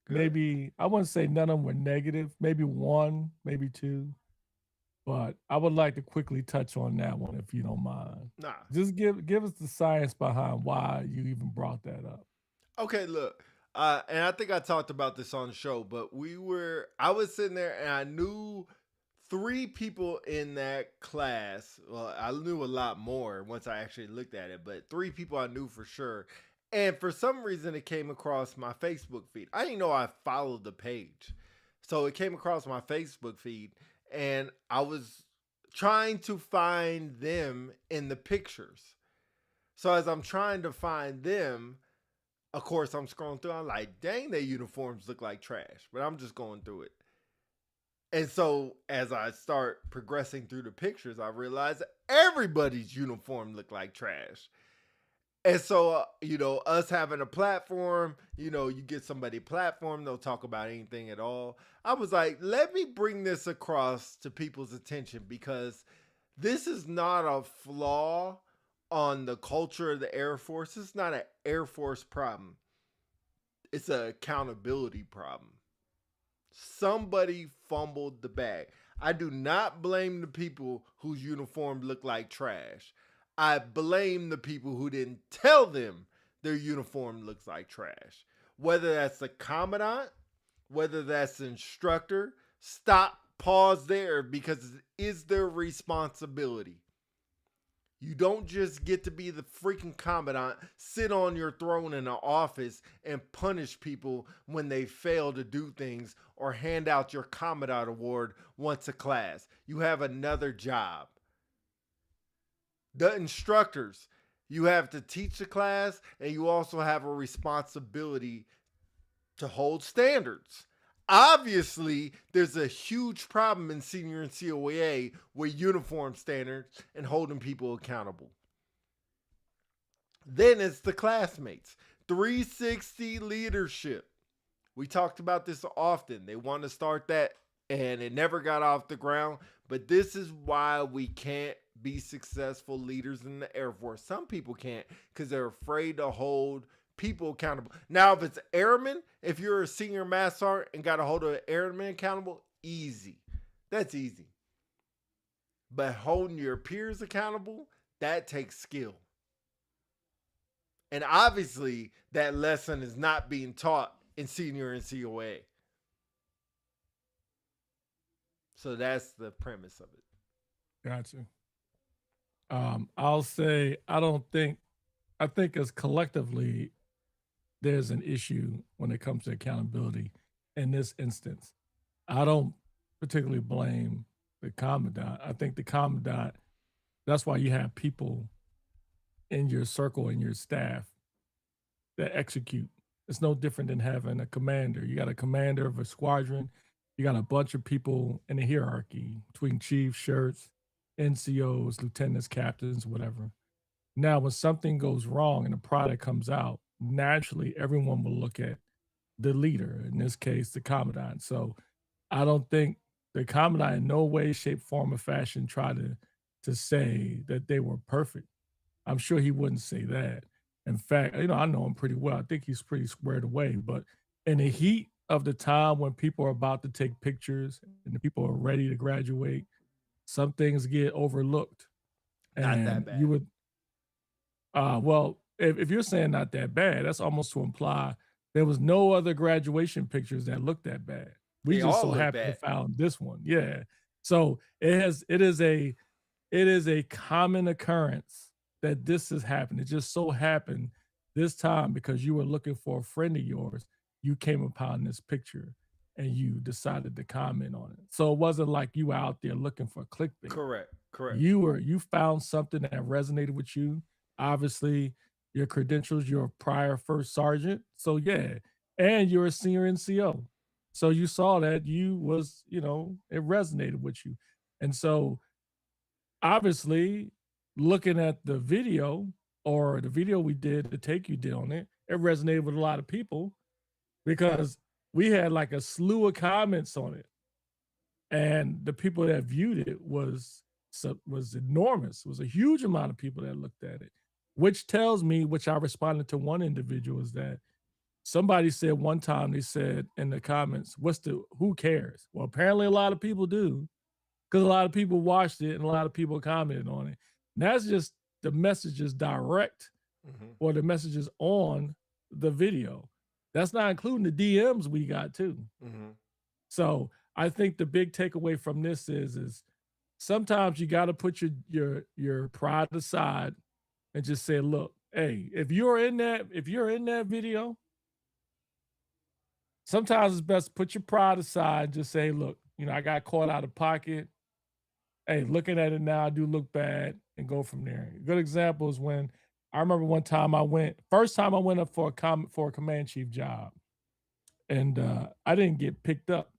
Good. Maybe, I wouldn't say none of them were negative, maybe 1, maybe 2. But I would like to quickly touch on that one, if you don't mind. Nah. Just give us the science behind why you even brought that up. Okay, look. And I think I talked about this on the show, but I was sitting there and I knew 3 people in that class. Well, I knew a lot more once I actually looked at it, but 3 people I knew for sure. And for some reason, it came across my Facebook feed. I didn't know I followed the page. So it came across my Facebook feed, and I was trying to find them in the pictures. So as I'm trying to find them, of course, I'm scrolling through. I'm like, dang, their uniforms look like trash. But I'm just going through it. And so as I start progressing through the pictures, I realize that everybody's uniform looked like trash. And so, us having a platform, you get somebody a platform, they'll talk about anything at all. I was like, let me bring this across to people's attention because this is not a flaw on the culture of the Air Force. It's not an Air Force problem. It's an accountability problem. Somebody fumbled the bag. I do not blame the people whose uniforms look like trash. I blame the people who didn't tell them their uniform looks like trash. Whether that's the commandant, whether that's the instructor, stop, pause there because it is their responsibility. You don't just get to be the freaking commandant, sit on your throne in an office and punish people when they fail to do things or hand out your commandant award once a class. You have another job. The instructors, you have to teach the class and you also have a responsibility to hold standards. Obviously, there's a huge problem in senior and COA with uniform standards and holding people accountable. Then it's the classmates. 360 leadership. We talked about this often. They want to start that and it never got off the ground. But this is why we can't be successful leaders in the Air Force. Some people can't because they're afraid to hold people accountable. Now, if it's airmen, if you're a senior mass sergeant and got to hold an airman accountable, easy. That's easy. But holding your peers accountable, that takes skill. And obviously, that lesson is not being taught in senior and COA. So that's the premise of it. Gotcha. I'll say I think as collectively there's an issue when it comes to accountability in this instance. I don't particularly blame the commandant. I think the commandant, that's why you have people in your circle, in your staff that execute. It's no different than having a commander. You got a commander of a squadron, you got a bunch of people in the hierarchy between chiefs, shirts, NCOs, lieutenants, captains, whatever. Now, when something goes wrong and a product comes out, naturally everyone will look at the leader, in this case, the commandant. So I don't think the commandant in no way, shape, form, or fashion tried to say that they were perfect. I'm sure he wouldn't say that. In fact, I know him pretty well. I think he's pretty squared away. But in the heat of the time when people are about to take pictures and the people are ready to graduate, some things get overlooked. Not that And bad. you would well, if you're saying not that bad, that's almost to imply there was no other graduation pictures that looked that bad. We They just all so look happened to bad. found this one. Yeah. So it is a common occurrence that this has happened. It just so happened this time because you were looking for a friend of yours, you came upon this picture and you decided to comment on it. So it wasn't like you were out there looking for clickbait. Correct. You found something that resonated with you. Obviously, your credentials, you're a prior first sergeant. So yeah, and you're a senior NCO. So you saw that it resonated with you. And so obviously, looking at the video or the video we did, the take you did on it, it resonated with a lot of people because we had like a slew of comments on it. And the people that viewed it was enormous. It was a huge amount of people that looked at it, which tells me, which I responded to one individual, is that somebody said one time, they said in the comments, who cares? Well, apparently a lot of people do because a lot of people watched it and a lot of people commented on it. And that's just the messages direct or the messages on the video. That's not including the DMs we got too. So I think the big takeaway from this is sometimes you got to put your pride aside and just say, look, hey, if you're in that video, sometimes it's best to put your pride aside and just say, look, I got caught out of pocket. Hey, looking at it now, I do look bad, and go from there. A good example is when I remember one time first time I went up for a command chief job, and I didn't get picked up.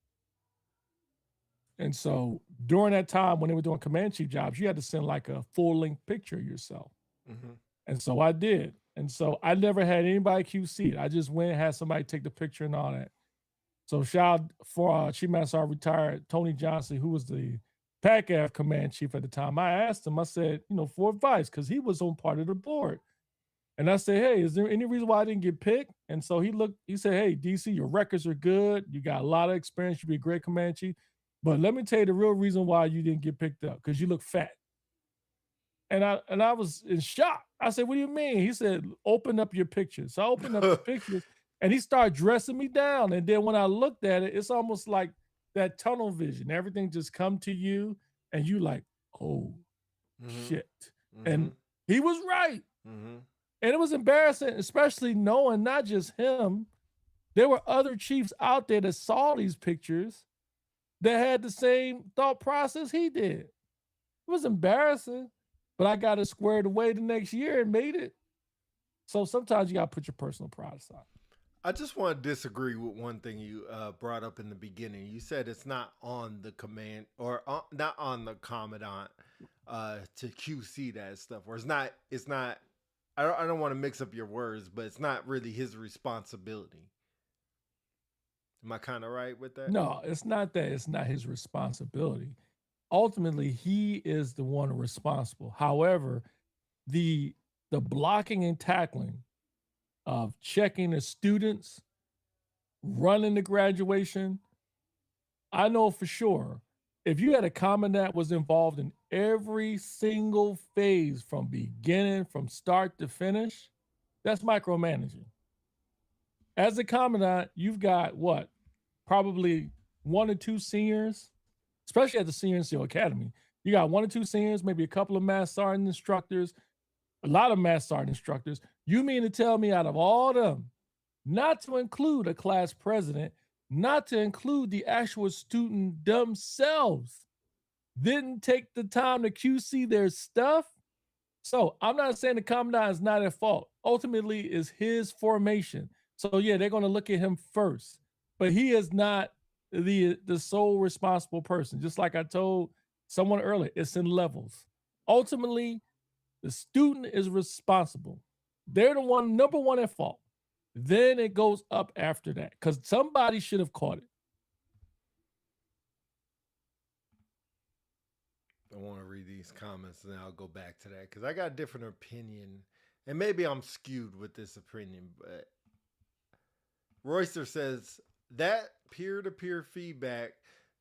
And so during that time when they were doing command chief jobs, you had to send like a full length picture of yourself. And so I did. And so I never had anybody QC it. I just went and had somebody take the picture and all that. So shout out for Chief Master Sergeant retired Tony Johnson, who was the PACAF command chief at the time. I asked him, I said, for advice, because he was on part of the board. And I said, hey, is there any reason why I didn't get picked? And so he said, hey, DC, your records are good. You got a lot of experience. You'd be a great command chief. But let me tell you the real reason why you didn't get picked up, because you look fat. And I was in shock. I said, what do you mean? He said, open up your pictures. So I opened up the pictures and he started dressing me down. And then when I looked at it, it's almost like that tunnel vision. Everything just come to you and you like, oh, shit. And he was right. And it was embarrassing, especially knowing not just him, there were other chiefs out there that saw these pictures that had the same thought process he did. It was embarrassing. But I got it squared away the next year and made it. So sometimes you got to put your personal pride aside. I just want to disagree with one thing you brought up in the beginning. You said it's not on the command or not on the commandant to QC that stuff. Or it's not. I don't want to mix up your words, but it's not really his responsibility. Am I kind of right with that? No, it's not that. It's not his responsibility. Ultimately, he is the one responsible. However, the blocking and tackling of checking the students, running the graduation, I know for sure, if you had a commandant that was involved in every single phase from start to finish, that's micromanaging. As a commandant, you've got what? Probably 1 or 2 seniors, especially at the Senior NCO Academy. You got 1 or 2 seniors, maybe a couple of Master Sergeant instructors, a lot of Master Sergeant instructors. You mean to tell me out of all of them, not to include a class president, not to include the actual student themselves, didn't take the time to QC their stuff? So I'm not saying the commandant is not at fault. Ultimately, it's his formation. So yeah, they're going to look at him first, but he is not the sole responsible person. Just like I told someone earlier, it's in levels. Ultimately, the student is responsible. They're the number one at fault. Then it goes up after that because somebody should have caught it. I want to read these comments and then I'll go back to that because I got a different opinion. And maybe I'm skewed with this opinion, but Royster says that peer-to-peer feedback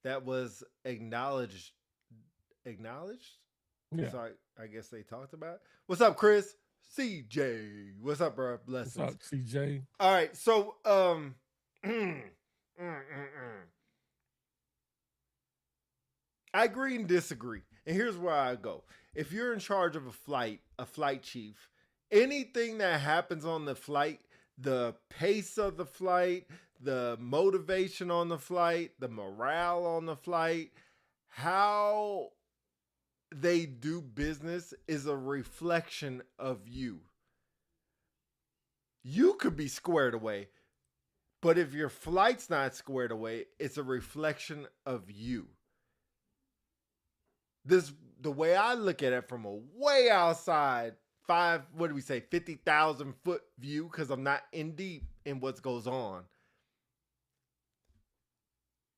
that was acknowledged. Yeah. So I guess they talked about it. What's up, Chris? CJ. What's up, bro? Blessings. What's up, CJ? All right. So, I agree and disagree. And here's where I go. If you're in charge of a flight chief, anything that happens on the flight, the pace of the flight, the motivation on the flight, the morale on the flight, how they do business is a reflection of you. You could be squared away, but if your flight's not squared away, it's a reflection of you. The way I look at it from a way outside 50,000 foot view, because I'm not in deep in what goes on.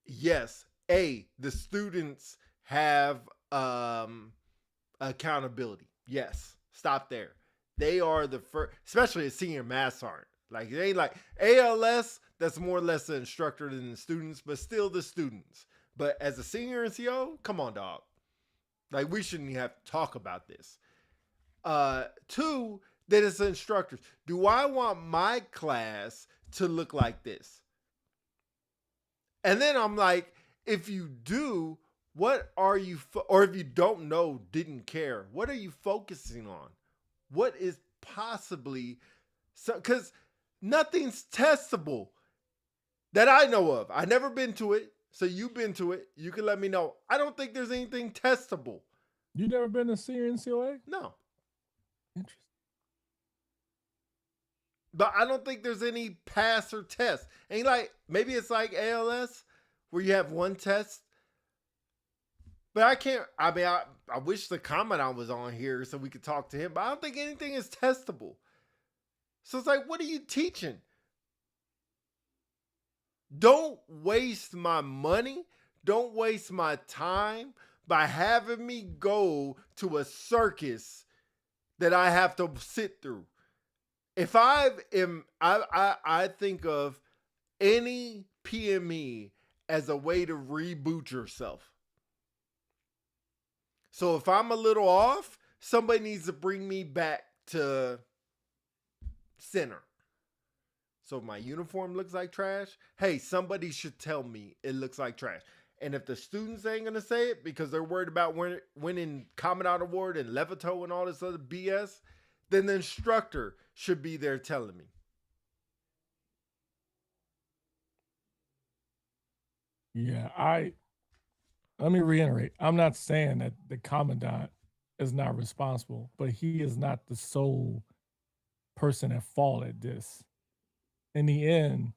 Yes, the students have accountability. Yes, stop there. They are the first, especially a senior master sergeant. Like they ain't like ALS. That's more or less the instructor than the students, but still the students. But as a senior NCO, come on, dog. Like we shouldn't even have to talk about this. 2, that it's instructors. Do I want my class to look like this? And then I'm like, if you do, what are you, or if you don't know, didn't care, what are you focusing on? What is possibly, because nothing's testable that I know of. I've never been to it. So you've been to it. You can let me know. I don't think there's anything testable. You never been to senior NCOA? No. Interesting. But I don't think there's any pass or test. And maybe it's like ALS where you have one test. But I wish the commandant was on here so we could talk to him. But I don't think anything is testable. So it's like, what are you teaching? Don't waste my money. Don't waste my time by having me go to a circus that I have to sit through. If I think of any PME as a way to reboot yourself. So if I'm a little off, somebody needs to bring me back to center. So if my uniform looks like trash, hey, somebody should tell me it looks like trash. And if the students ain't gonna say it because they're worried about winning Commandant Award and Levito and all this other BS, then the instructor should be there telling me. Yeah, let me reiterate. I'm not saying that the commandant is not responsible, but he is not the sole person at fault at this. In the end,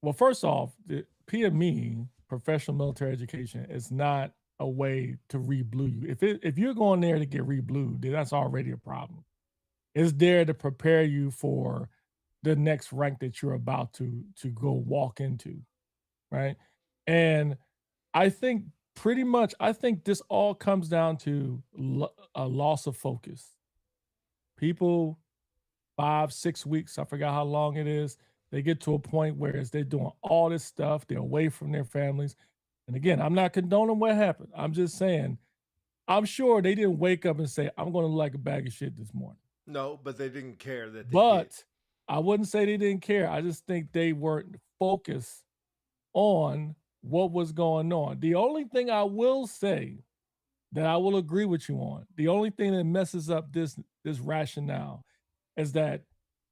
well, first off, the PME, professional military education, is not a way to re-blue you. If you're going there to get re-blued, then that's already a problem. It's there to prepare you for the next rank that you're about to go walk into, right? And I think I think this all comes down to a loss of focus. People 5, 6 weeks, I forgot how long it is, they get to a point where they're doing all this stuff, they're away from their families. And again, I'm not condoning what happened. I'm just saying, I'm sure they didn't wake up and say, I'm going to look like a bag of shit this morning. No, but they didn't care that they But did. I wouldn't say they didn't care. I just think they weren't focused on what was going on. The only thing I will say that I will agree with you on, the only thing that messes up this rationale is that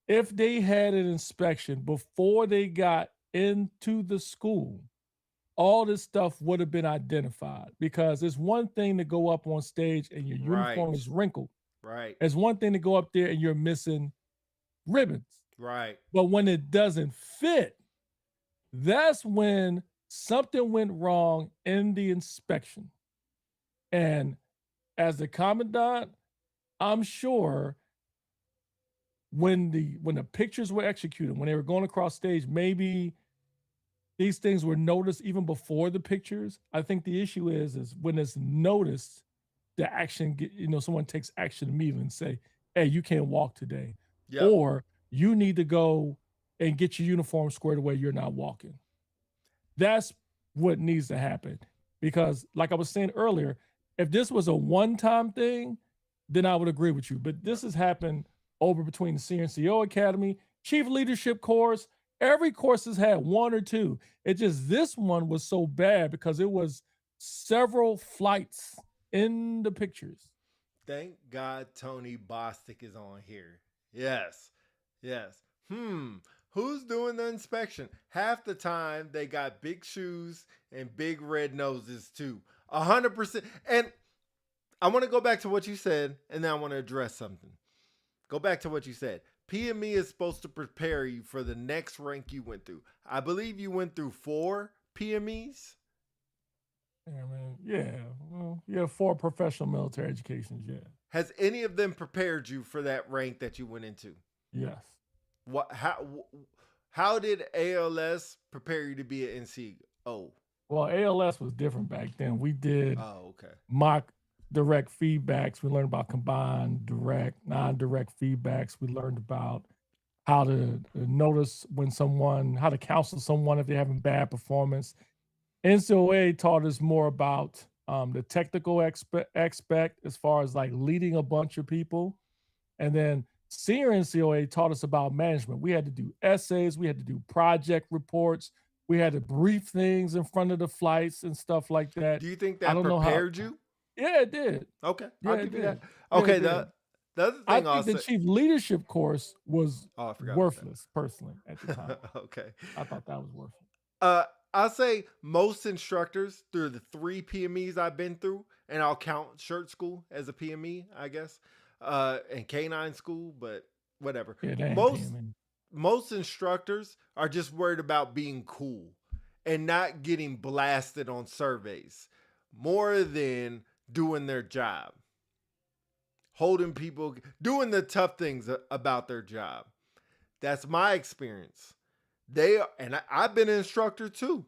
if they had an inspection before they got into the school, all this stuff would have been identified, because it's one thing to go up on stage and your uniform is wrinkled. Right. It's one thing to go up there and you're missing ribbons. Right. But when it doesn't fit, that's when something went wrong in the inspection. And as the commandant, I'm sure when the pictures were executed, when they were going across stage, maybe these things were noticed even before the pictures. I think the issue is when it's noticed, the action, someone takes action immediately and say, hey, you can't walk today. Yep. Or you need to go and get your uniform squared away. You're not walking. That's what needs to happen. Because like I was saying earlier, if this was a one-time thing, then I would agree with you. But this has happened over between the CNCO Academy, Chief Leadership course. Every course has had one or two. It just, this one was so bad because it was several flights in the pictures. Thank God Tony Bostic is on here. Yes. Yes. Who's doing the inspection? Half the time they got big shoes and big red noses too. 100%. And I want to go back to what you said, and then I want to address something. Go back to what you said. PME is supposed to prepare you for the next rank you went through. I believe you went through 4 PMEs. Yeah, man. Yeah. Well, yeah, 4 professional military educations, yeah. Has any of them prepared you for that rank that you went into? Yes. How did ALS prepare you to be an NCO? Well, ALS was different back then. We did mock direct feedbacks. We learned about combined, direct, non-direct feedbacks. We learned about how to notice how to counsel someone if they're having bad performance. NCOA taught us more about the technical aspect as far as like leading a bunch of people. And then senior NCOA taught us about management. We had to do essays. We had to do project reports. We had to brief things in front of the flights and stuff like that. Do you think that prepared you? Yeah, it did. Okay, yeah, I'll give you that. Okay, the other thing I think the chief leadership course was worthless, personally, at the time. Okay. I thought that was worthless. I'll say most instructors through the 3 PMEs I've been through, and I'll count shirt school as a PME, I guess, and canine school, but whatever. Yeah, most instructors are just worried about being cool and not getting blasted on surveys more than doing their job. holding people, doing the tough things about their job. That's my experience. I've been an instructor too.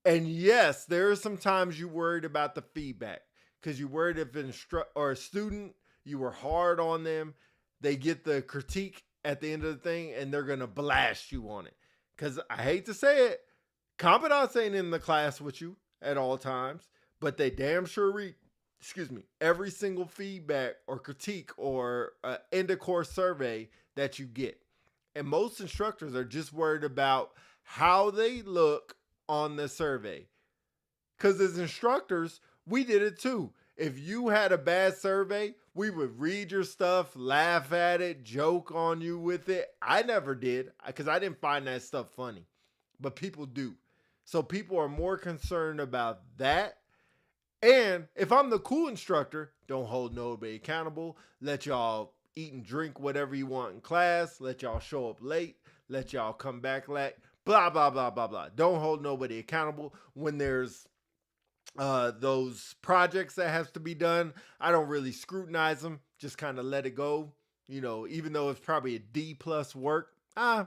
And yes, there are some times you worried about the feedback because you worried if a student, you were hard on them, they get the critique at the end of the thing and they're gonna blast you on it. Because I hate to say it, commandants ain't in the class with you at all times, but they damn sure read, every single feedback or critique or end of course survey that you get. And most instructors are just worried about how they look on the survey. Because as instructors, we did it too. If you had a bad survey, we would read your stuff, laugh at it, joke on you with it. I never did because I didn't find that stuff funny, but people do. So people are more concerned about that. And if I'm the cool instructor, don't hold nobody accountable. Let y'all eat and drink whatever you want in class. Let y'all show up late. Let y'all come back late. Blah, blah, blah, blah, blah. Don't hold nobody accountable. When there's those projects that has to be done, I don't really scrutinize them. Just kind of let it go. You know, even though it's probably a D+ work,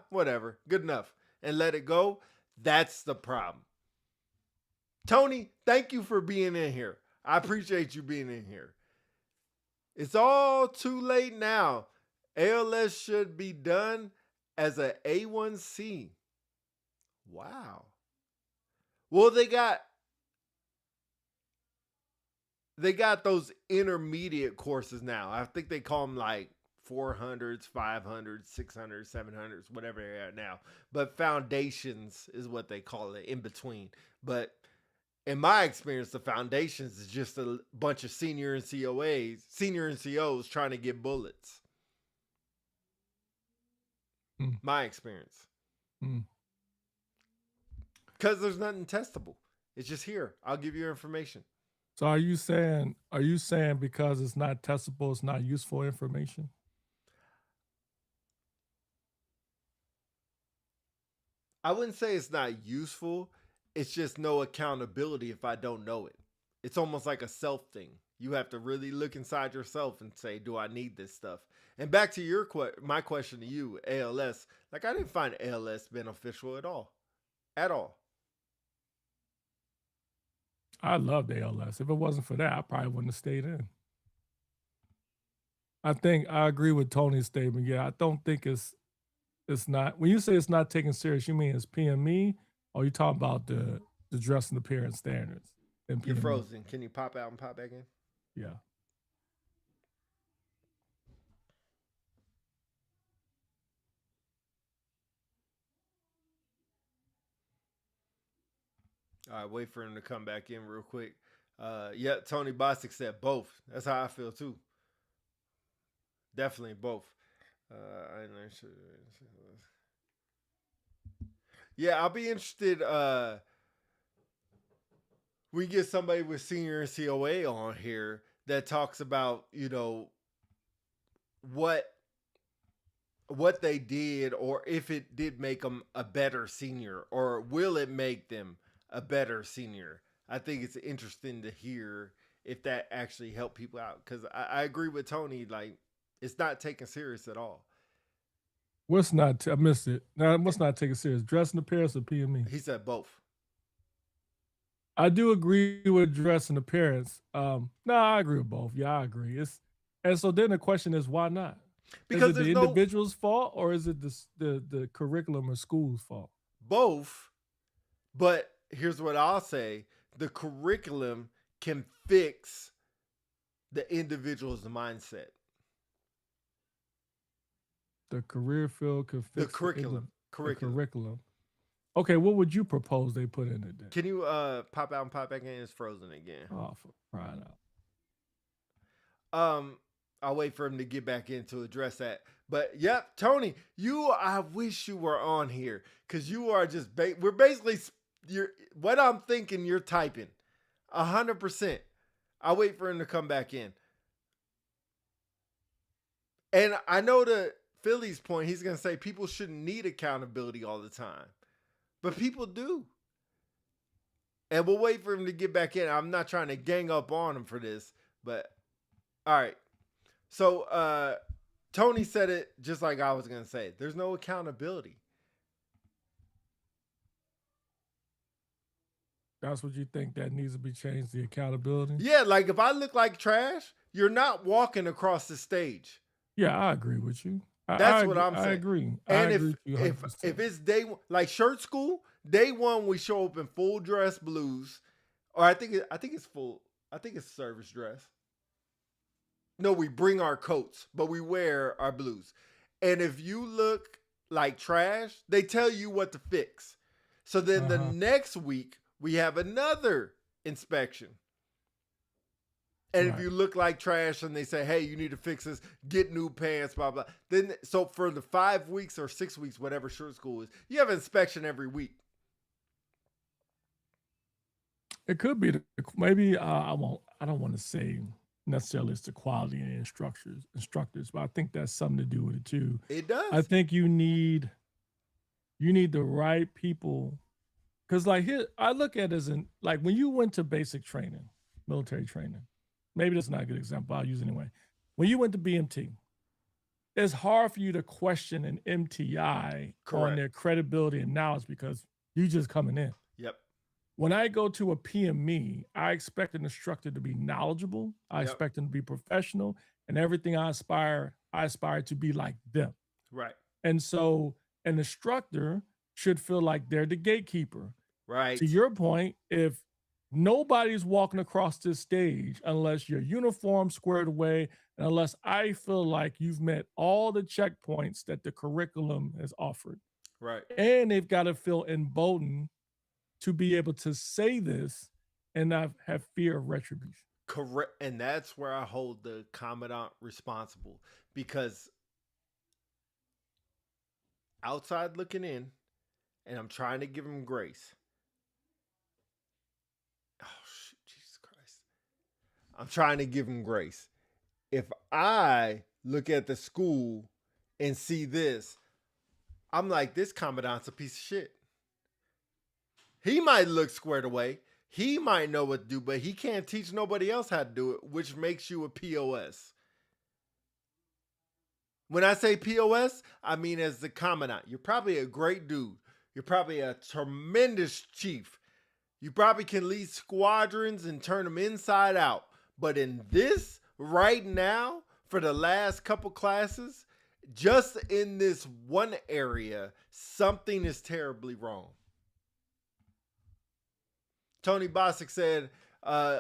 whatever, good enough. And let it go. That's the problem. Tony, thank you for being in here. I appreciate you being in here. It's all too late now. ALS should be done as a A1C. Wow. Well, they got those intermediate courses now. I think they call them like 400s, 500s, 600s, 700s, whatever they are now. But foundations is what they call it in between. But in my experience, the foundations is just a bunch of senior and COs trying to get bullets. My experience. Because there's nothing testable. It's just here. I'll give you information. So are you saying because it's not testable, it's not useful information? I wouldn't say it's not useful. It's just no accountability if I don't know it. It's almost like a self thing. You have to really look inside yourself and say, do I need this stuff? And back to my question to you, ALS. Like, I didn't find ALS beneficial at all. At all. I loved ALS. If it wasn't for that, I probably wouldn't have stayed in. I think I agree with Tony's statement. Yeah, I don't think it's not. When you say it's not taken serious, you mean it's PME, or you talking about the dress and appearance standards? You're frozen. Can you pop out and pop back in? Yeah. All right, wait for him to come back in real quick. Yeah, Tony Bostic said both. That's how I feel too. Definitely both. Yeah, I'll be interested. We get somebody with senior and COA on here that talks about, you know, what they did, or if it did make them a better senior, or will it make them a better senior. I think it's interesting to hear if that actually helped people out, because I agree with Tony. Like, it's not taken serious at all. I missed it. Now, what's not taken serious? Dress and appearance or PME? He said both. I do agree with dress and appearance. No, I agree with both. Yeah, I agree. And so then the question is, why not? Because is it the individual's fault, or is it the curriculum or school's fault? Both. But here's what I'll say. The curriculum can fix the individual's mindset. The career field can fix the curriculum. Curriculum. Okay, what would you propose they put in it then? Can you pop out and pop back in? It's frozen again. Oh, for crying out. I'll wait for him to get back in to address that. But yep, Tony, I wish you were on here, because you are just we're basically what I'm thinking. You're typing 100%. I'll wait for him to come back in. And I know to Philly's point, he's gonna say people shouldn't need accountability all the time, but people do. And we'll wait for him to get back in. I'm not trying to gang up on him for this, but all right. So Tony said it just like I was gonna say. There's no accountability. That's what you think that needs to be changed, the accountability? Yeah, like if I look like trash, you're not walking across the stage. Yeah, I agree with you. That's what I'm I saying. agree. And I agree with you 100%. if it's day one, like shirt school, day one we show up in full dress blues, or I think it's full. I think it's service dress. No, we bring our coats, but we wear our blues. And if you look like trash, they tell you what to fix. So then the next week we have another inspection. And if you look like trash and they say, hey, you need to fix this, get new pants, blah, blah. Then, so for the 5 weeks or 6 weeks, whatever shirt school is, you have inspection every week. It could be, maybe I don't want to say necessarily it's the quality of instructors, but I think that's something to do with it too. It does. I think you need the right people. Because like here, I look at it as in, like when you went to basic training, military training, maybe that's not a good example, I'll use it anyway. When you went to BMT, it's hard for you to question an MTI on their credibility and knowledge because you just coming in. Yep. When I go to a PME, I expect an instructor to be knowledgeable. I expect them to be professional, and everything I aspire to be like them. Right. And so an instructor should feel like they're the gatekeeper. Right. To your point, if nobody's walking across this stage unless your uniform squared away and unless I feel like you've met all the checkpoints that the curriculum has offered. Right. And they've got to feel emboldened to be able to say this and not have fear of retribution. Correct. And that's where I hold the commandant responsible, because outside looking in, and I'm trying to give him grace. Oh, shit, Jesus Christ. I'm trying to give him grace. If I look at the school and see this, I'm like, this commandant's a piece of shit. He might look squared away. He might know what to do, but he can't teach nobody else how to do it, which makes you a POS. When I say POS, I mean as the commandant. You're probably a great dude. You're probably a tremendous chief. You probably can lead squadrons and turn them inside out. But in this, right now, for the last couple classes, just in this one area, something is terribly wrong. Tony Bosick said,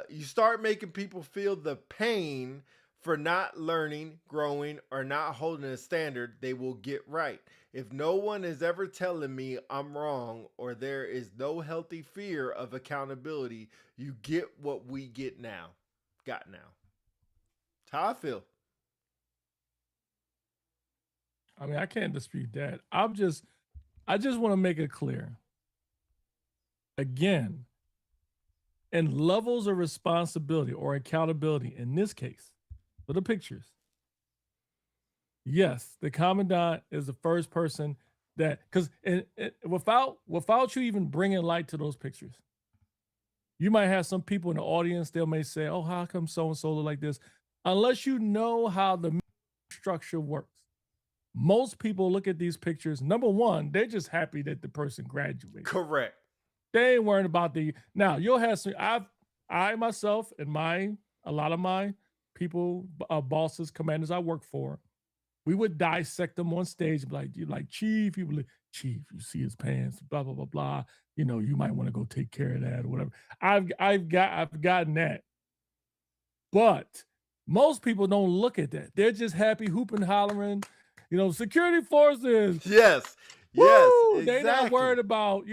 you start making people feel the pain for not learning, growing, or not holding a standard they will get right. If no one is ever telling me I'm wrong or there is no healthy fear of accountability, you get what we get now. Got now. That's how I feel. I mean, I can't dispute that. I just want to make it clear. Again, and levels of responsibility or accountability in this case for the pictures. Yes, the commandant is the first person that, because without you even bringing light to those pictures, you might have some people in the audience, they may say, oh, how come so-and-so look like this? Unless you know how the structure works. Most people look at these pictures, number one, they're just happy that the person graduated. Correct. They ain't worrying about now you'll have some, I myself and a lot of my people, bosses, commanders I work for, we would dissect them on stage, like Chief, you like, Chief, you see his pants, blah, blah, blah, blah. You know, you might want to go take care of that or whatever. I've gotten that. But most people don't look at that. They're just happy, hooping, hollering, security forces. Yes. Woo! Yes. Exactly. They're not worried about,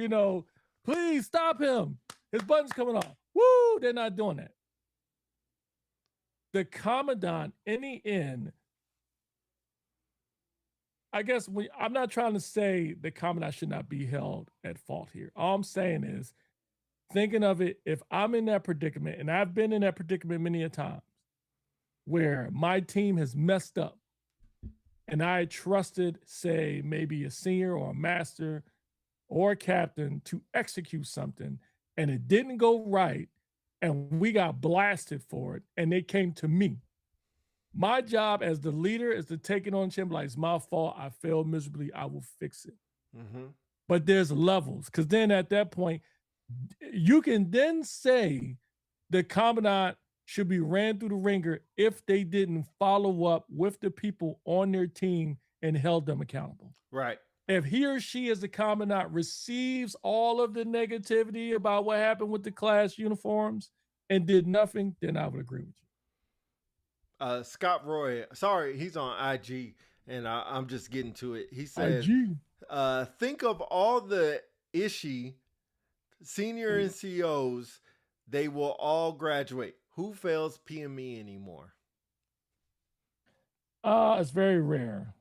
please stop him. His button's coming off. Woo! They're not doing that. The commandant, in the end, I guess I'm not trying to say the commandant should not be held at fault here. All I'm saying is, thinking of it, if I'm in that predicament, and I've been in that predicament many a time, where my team has messed up, and I trusted, say, maybe a senior or a master or a captain to execute something, and it didn't go right, and we got blasted for it, and they came to me. My job as the leader is to take it on the chin, like, it's my fault. I failed miserably. I will fix it. But there's levels, because then at that point, you can then say the commandant should be ran through the ringer if they didn't follow up with the people on their team and held them accountable. Right. If he or she, as the commandant, receives all of the negativity about what happened with the class uniforms and did nothing, then I would agree with you. Scott Roy, sorry, he's on IG, and I'm just getting to it. He said, IG. think of all the Ishi senior NCOs, they will all graduate. Who fails PME anymore? It's very rare.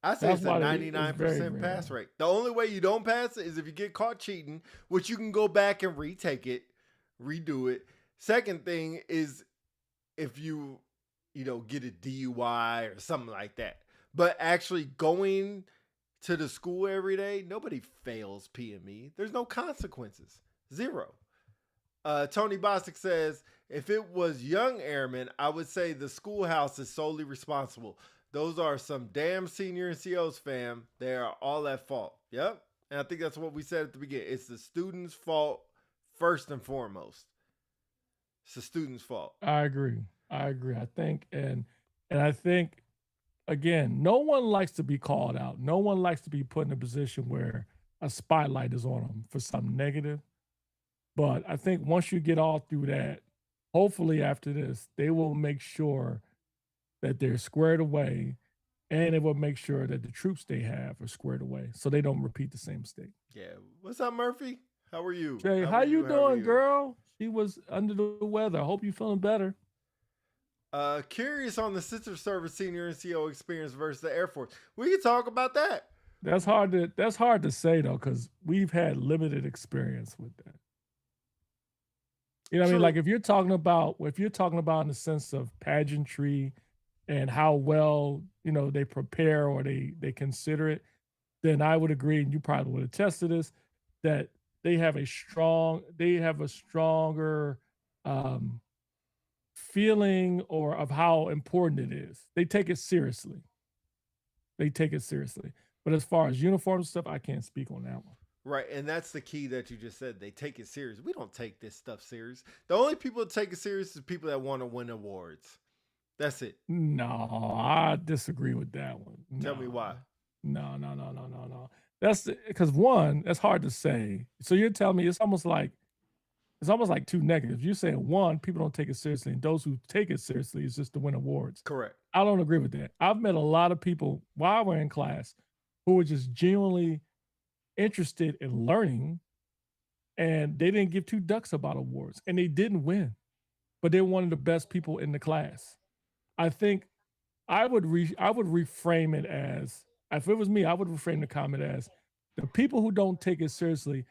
I say it's a 99% pass rate. The only way you don't pass it is if you get caught cheating, which you can go back and retake it, redo it. Second thing is if you get a DUI or something like that. But actually going to the school every day, nobody fails PME. There's no consequences. Zero. Tony Bostic says, if it was young airmen, I would say the schoolhouse is solely responsible. Those are some damn senior NCOs, fam. They are all at fault. Yep. And I think that's what we said at the beginning. It's the student's fault first and foremost. It's the student's fault. I agree. I think, and I think, again, no one likes to be called out. No one likes to be put in a position where a spotlight is on them for something negative. But I think once you get all through that, hopefully after this, they will make sure that they're squared away, and it will make sure that the troops they have are squared away so they don't repeat the same mistake. Yeah. What's up, Murphy? How are you? Jay, how you doing, girl? She was under the weather. I hope you're feeling better. Curious on the sister service senior NCO experience versus the Air Force. We can talk about that. That's hard to say though, because we've had limited experience with that. You know what I mean? Like if you're talking about in the sense of pageantry and how well, they prepare or they consider it, then I would agree, and you probably would attest to this, that they have a stronger feeling or of how important it is. They take it seriously. But as far as uniform stuff, I can't speak on that one. Right, and that's the key that you just said. They take it serious. We don't take this stuff serious. The only people that take it serious is people that want to win awards. That's it. No, I disagree with that one. Tell me why. No. That's because one, that's hard to say. So you're telling me it's almost like two negatives. You're saying one, people don't take it seriously, and those who take it seriously is just to win awards. Correct. I don't agree with that. I've met a lot of people while we're in class who were just genuinely interested in learning, and they didn't give two ducks about awards, and they didn't win, but they're one of the best people in the class. I think I would reframe it as, if it was me, I would reframe the comment as, the people who don't take it seriously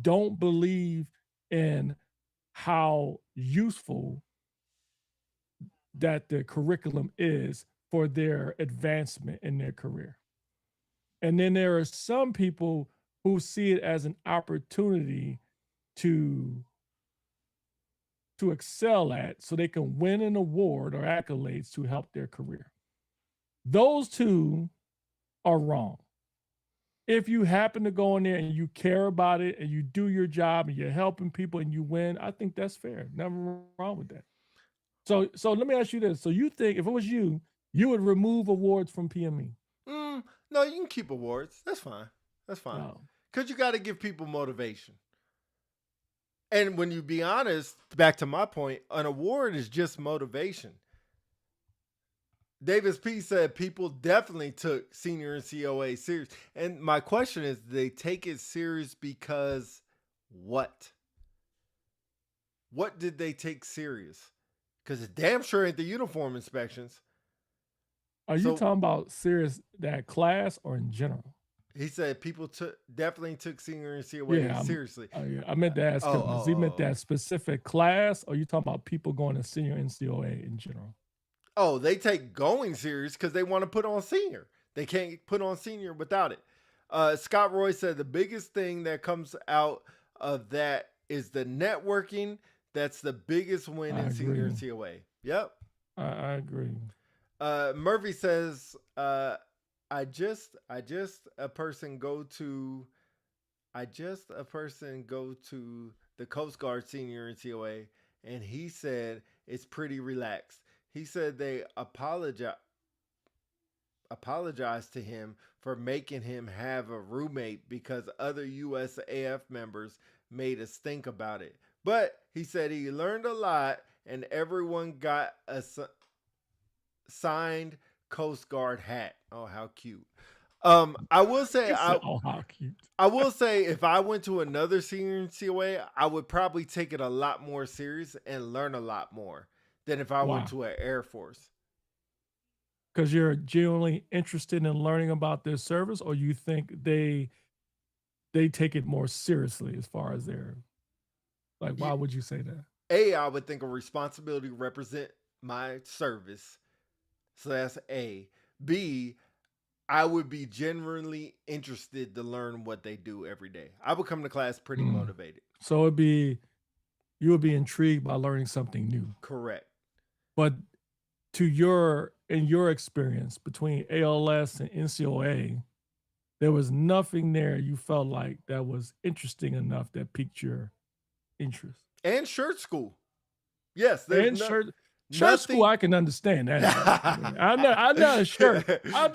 don't believe in how useful that the curriculum is for their advancement in their career. And then there are some people who see it as an opportunity to excel at, so they can win an award or accolades to help their career. Those two are wrong. If you happen to go in there and you care about it and you do your job and you're helping people and you win, I think that's fair. Nothing wrong with that. So let me ask you this. So you think if it was you would remove awards from PME? No, you can keep awards. That's fine. Because you got to give people motivation. And when you be honest, back to my point, an award is just motivation. Davis P said people definitely took senior NCOA serious. And my question is, do they take it serious because what? What did they take serious? Because it damn sure ain't the uniform inspections. Are you talking about serious, that class, or in general? He said people definitely took senior NCOA seriously. I meant to ask him, does he meant that specific class, or you talking about people going to senior NCOA in general? Oh, they take going serious because they want to put on senior. They can't put on senior without it. Scott Roy said the biggest thing that comes out of that is the networking. That's the biggest win in senior NCOA. Yep. I agree. Murphy says, I just a person go to the Coast Guard senior in COA, and he said it's pretty relaxed. He said they apologized to him for making him have a roommate because other USAF members made us think about it. But he said he learned a lot, and everyone got a signed Coast Guard hat. Oh, how cute! I will say, Oh, how cute. I will say, if I went to another senior in COA, I would probably take it a lot more serious and learn a lot more than if I went to an Air Force. Because you're genuinely interested in learning about their service, or you think they take it more seriously as far as their, like, why would you say that? I would think a responsibility to represent my service. So that's A. B, I would be genuinely interested to learn what they do every day. I would come to class pretty motivated. So you would be intrigued by learning something new. Correct. But in your experience between ALS and NCOA, there was nothing there you felt like that was interesting enough that piqued your interest. And shirt school. Yes, and shirt school, I can understand that. I'm not a shirt. I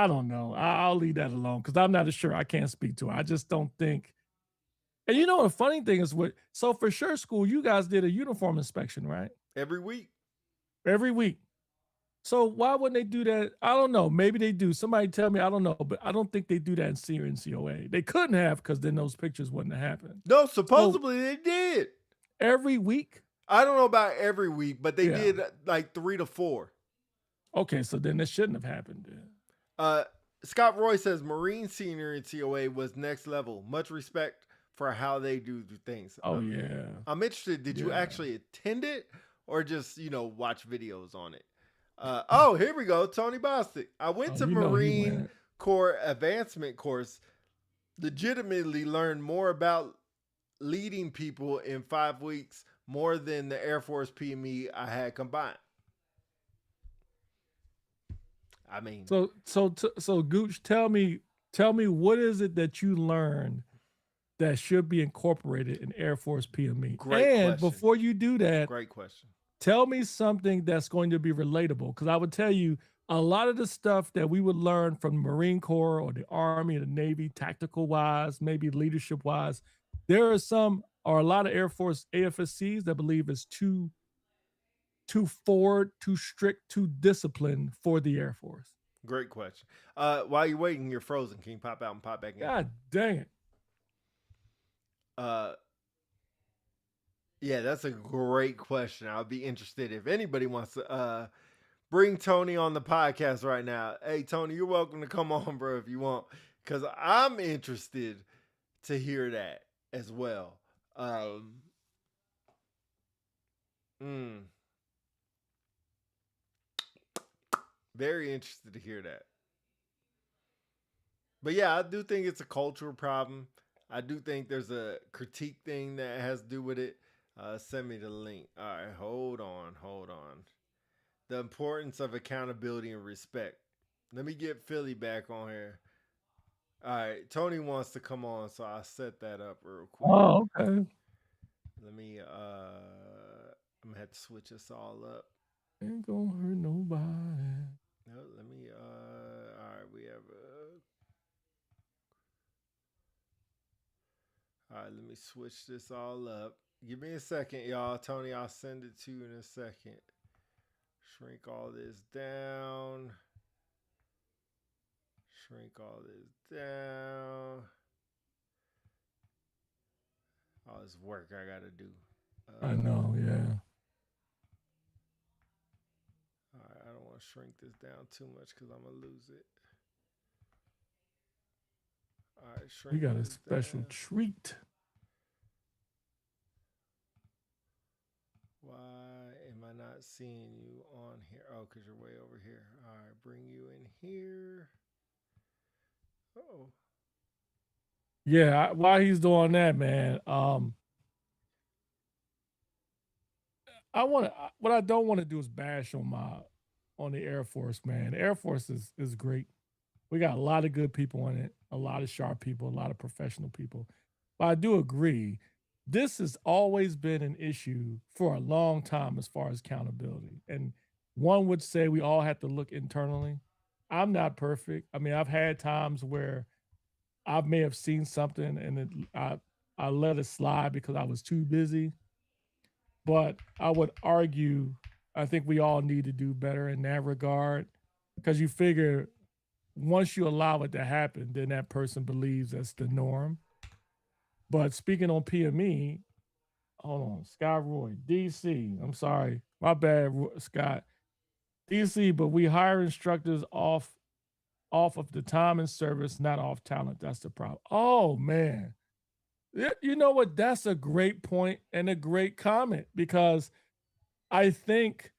don't know. I'll leave that alone because I'm not a shirt. I can't speak to it. I just don't think. And you know, the funny thing is, so for shirt school, you guys did a uniform inspection, right? Every week. Every week. So why wouldn't they do that? I don't know. Maybe they do. Somebody tell me. I don't know. But I don't think they do that in senior and COA. They couldn't have, because then those pictures wouldn't have happened. No, supposedly they did. Every week? I don't know about every week, but they did like 3 to 4. Okay, so then it shouldn't have happened then. Scott Roy says Marine senior in COA was next level. Much respect for how they do things. Oh, yeah. I'm interested. Did you actually attend it or just, watch videos on it? Oh, here we go. Tony Bostic. I went to Marine Corps advancement course. Legitimately learned more about leading people in 5 weeks, more than the Air Force PME I had combined. I mean, so Gooch, tell me what is it that you learned that should be incorporated in Air Force PME? Great question. Before you do that, great question. Tell me something that's going to be relatable, because I would tell you a lot of the stuff that we would learn from the Marine Corps or the Army or the Navy, tactical wise, maybe leadership wise. There are a lot of Air Force AFSCs that believe it's too forward, too strict, too disciplined for the Air Force. Great question. While you're waiting, you're frozen. Can you pop out and pop back in? God dang it. Yeah, that's a great question. I'll be interested if anybody wants to bring Tony on the podcast right now. Hey, Tony, you're welcome to come on, bro, if you want, because I'm interested to hear that as well. Very interested to hear that. But yeah, I do think it's a cultural problem. I do think there's a critique thing that has to do with it. Send me the link. All right, hold on. The importance of accountability and respect. Let me get Philly back on here. All right, Tony wants to come on, so I'll set that up real quick. Oh, okay. Let me, I'm gonna have to switch this all up. Ain't gonna hurt nobody. No, let me, all right, we have all right, let me switch this all up. Give me a second, y'all. Tony, I'll send it to you in a second. Shrink all this down. All this work I gotta do. I know, yeah. All right, I don't want to shrink this down too much because I'm gonna lose it. All right, shrink. We got a special treat. Why am I not seeing you on here? Oh, because you're way over here. All right, bring you in here. Oh. Yeah, while he's doing that, man, what I don't want to do is bash on the Air Force, man. The Air Force is great. We got a lot of good people in it, a lot of sharp people, a lot of professional people. But I do agree, this has always been an issue for a long time as far as accountability. And one would say we all have to look internally. I'm not perfect. I mean, I've had times where I may have seen something and I let it slide because I was too busy. But I would argue, I think we all need to do better in that regard because you figure once you allow it to happen, then that person believes that's the norm. But speaking on PME, hold on, Scott Roy, DC. I'm sorry, my bad, Scott. DC, but we hire instructors off of the time and service, not off talent. That's the problem. Oh man, you know what? That's a great point and a great comment because I think,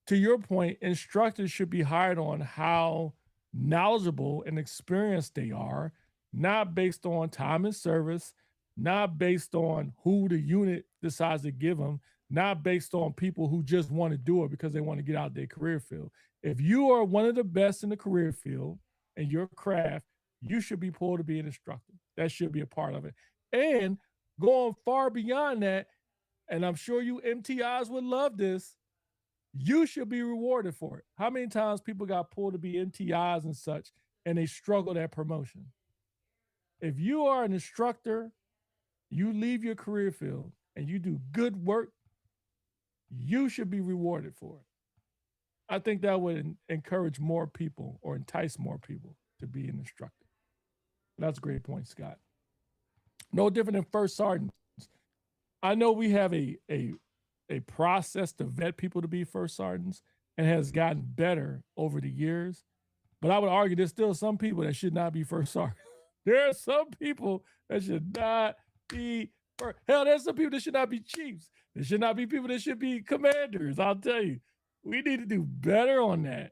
to your point, instructors should be hired on how knowledgeable and experienced they are, not based on time and service, not based on who the unit decides to give them, not based on people who just want to do it because they want to get out their career field. If you are one of the best in the career field and your craft, you should be pulled to be an instructor. That should be a part of it. And going far beyond that, and I'm sure you MTIs would love this, you should be rewarded for it. How many times people got pulled to be MTIs and such, and they struggled at promotion? If you are an instructor, you leave your career field and you do good work, you should be rewarded for it. I think that would encourage more people or entice more people to be an instructor. That's a great point, Scott. No different than first sergeants. I know we have a process to vet people to be first sergeants and has gotten better over the years. But I would argue there's still some people that should not be first sergeants. There are some people that should not be first. Hell, there's some people that should not be chiefs. There should not be people that should be commanders. I'll tell you, we need to do better on that.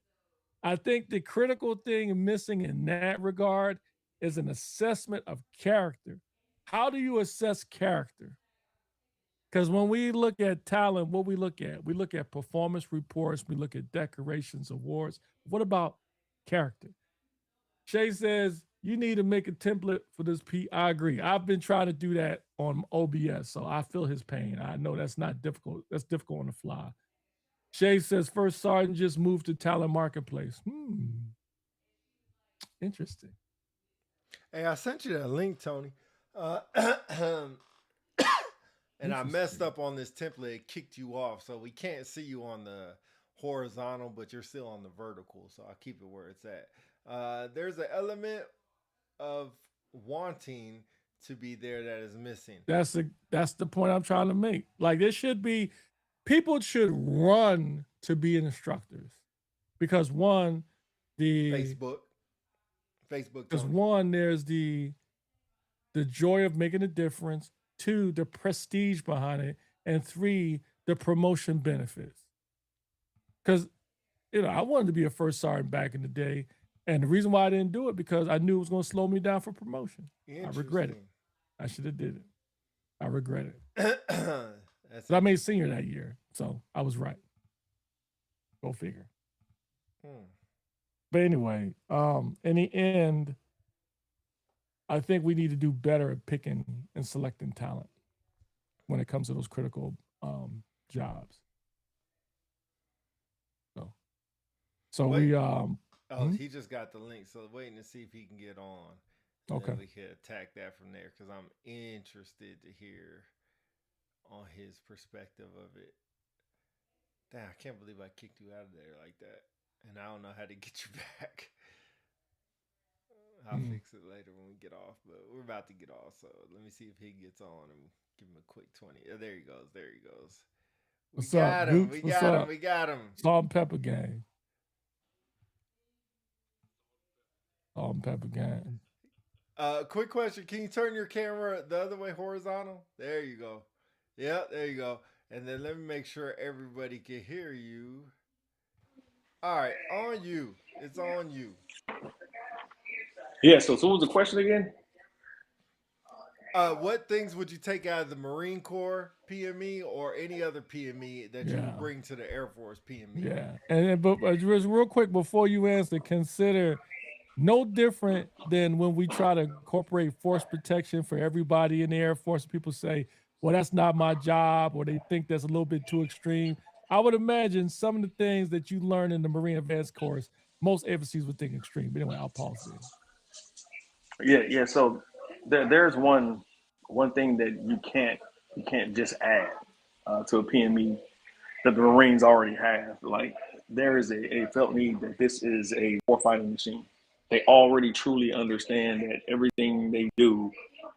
I think the critical thing missing in that regard is an assessment of character. How do you assess character? Because when we look at talent, what we look at performance reports, we look at decorations, awards. What about character? Shay says you need to make a template for this P. I agree. I've been trying to do that on OBS, so I feel his pain. I know that's not difficult. That's difficult on the fly. Shay says first sergeant just moved to talent marketplace. Interesting. Hey, I sent you that link, Tony. And I messed up on this template. It kicked you off, so we can't see you on the horizontal, but you're still on the vertical, so I'll keep it where it's at. There's an element of wanting to be there that is missing. That's the point I'm trying to make. Like, there should be, people should run to be instructors because one, Facebook. Because one, there's the joy of making a difference. Two, the prestige behind it, and three, the promotion benefits. Because, I wanted to be a first sergeant back in the day, and the reason why I didn't do it because I knew it was going to slow me down for promotion. I regret it. I should have did it. I regret it. But I made senior that year, so I was right. Go figure. But anyway, in the end, I think we need to do better at picking and selecting talent when it comes to those critical jobs. So wait. we he just got the link, so waiting to see if he can get on. Okay, and we can attack that from there because I'm interested to hear on his perspective of it. Damn, I can't believe I kicked you out of there like that, and I don't know how to get you back. I'll fix it later when we get off, but we're about to get off, so let me see if he gets on and give him a quick 20. Oh, there he goes. We got him. We got him. Salt and pepper gang. Salt and pepper gang. Quick question. Can you turn your camera the other way horizontal? There you go. Yeah, there you go. And then let me make sure everybody can hear you. All right, on you. It's on you. Yeah, so what was the question again? What things would you take out of the Marine Corps PME or any other PME that you would Yeah. bring to the Air Force PME? Yeah. But just real quick before you answer, consider no different than when we try to incorporate force protection for everybody in the Air Force. People say, well, that's not my job, or they think that's a little bit too extreme. I would imagine some of the things that you learn in the Marine Advanced Course, most agencies would think extreme. But anyway, I'll pause there. Yeah. So there's one thing that you can't just add to a PME that the Marines already have. Like there is a felt need that this is a warfighting machine. They already truly understand that everything they do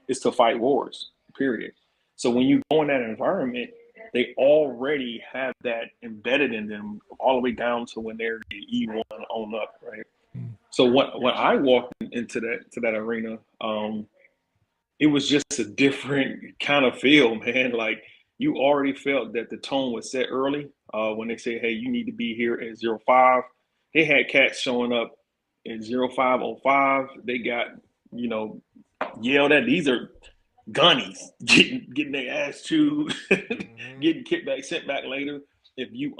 is to fight wars. Period. So when you go in that environment, they already have that embedded in them all the way down to when they're the E1 on up, right? Mm. So when I walked into that arena, it was just a different kind of feel, man. Like you already felt that the tone was set early when they said, "Hey, you need to be here at 05." They had cats showing up at 05:05. They got you know yelled at. These are gunnies getting their ass chewed, Mm-hmm. getting kicked back, sent back later. If you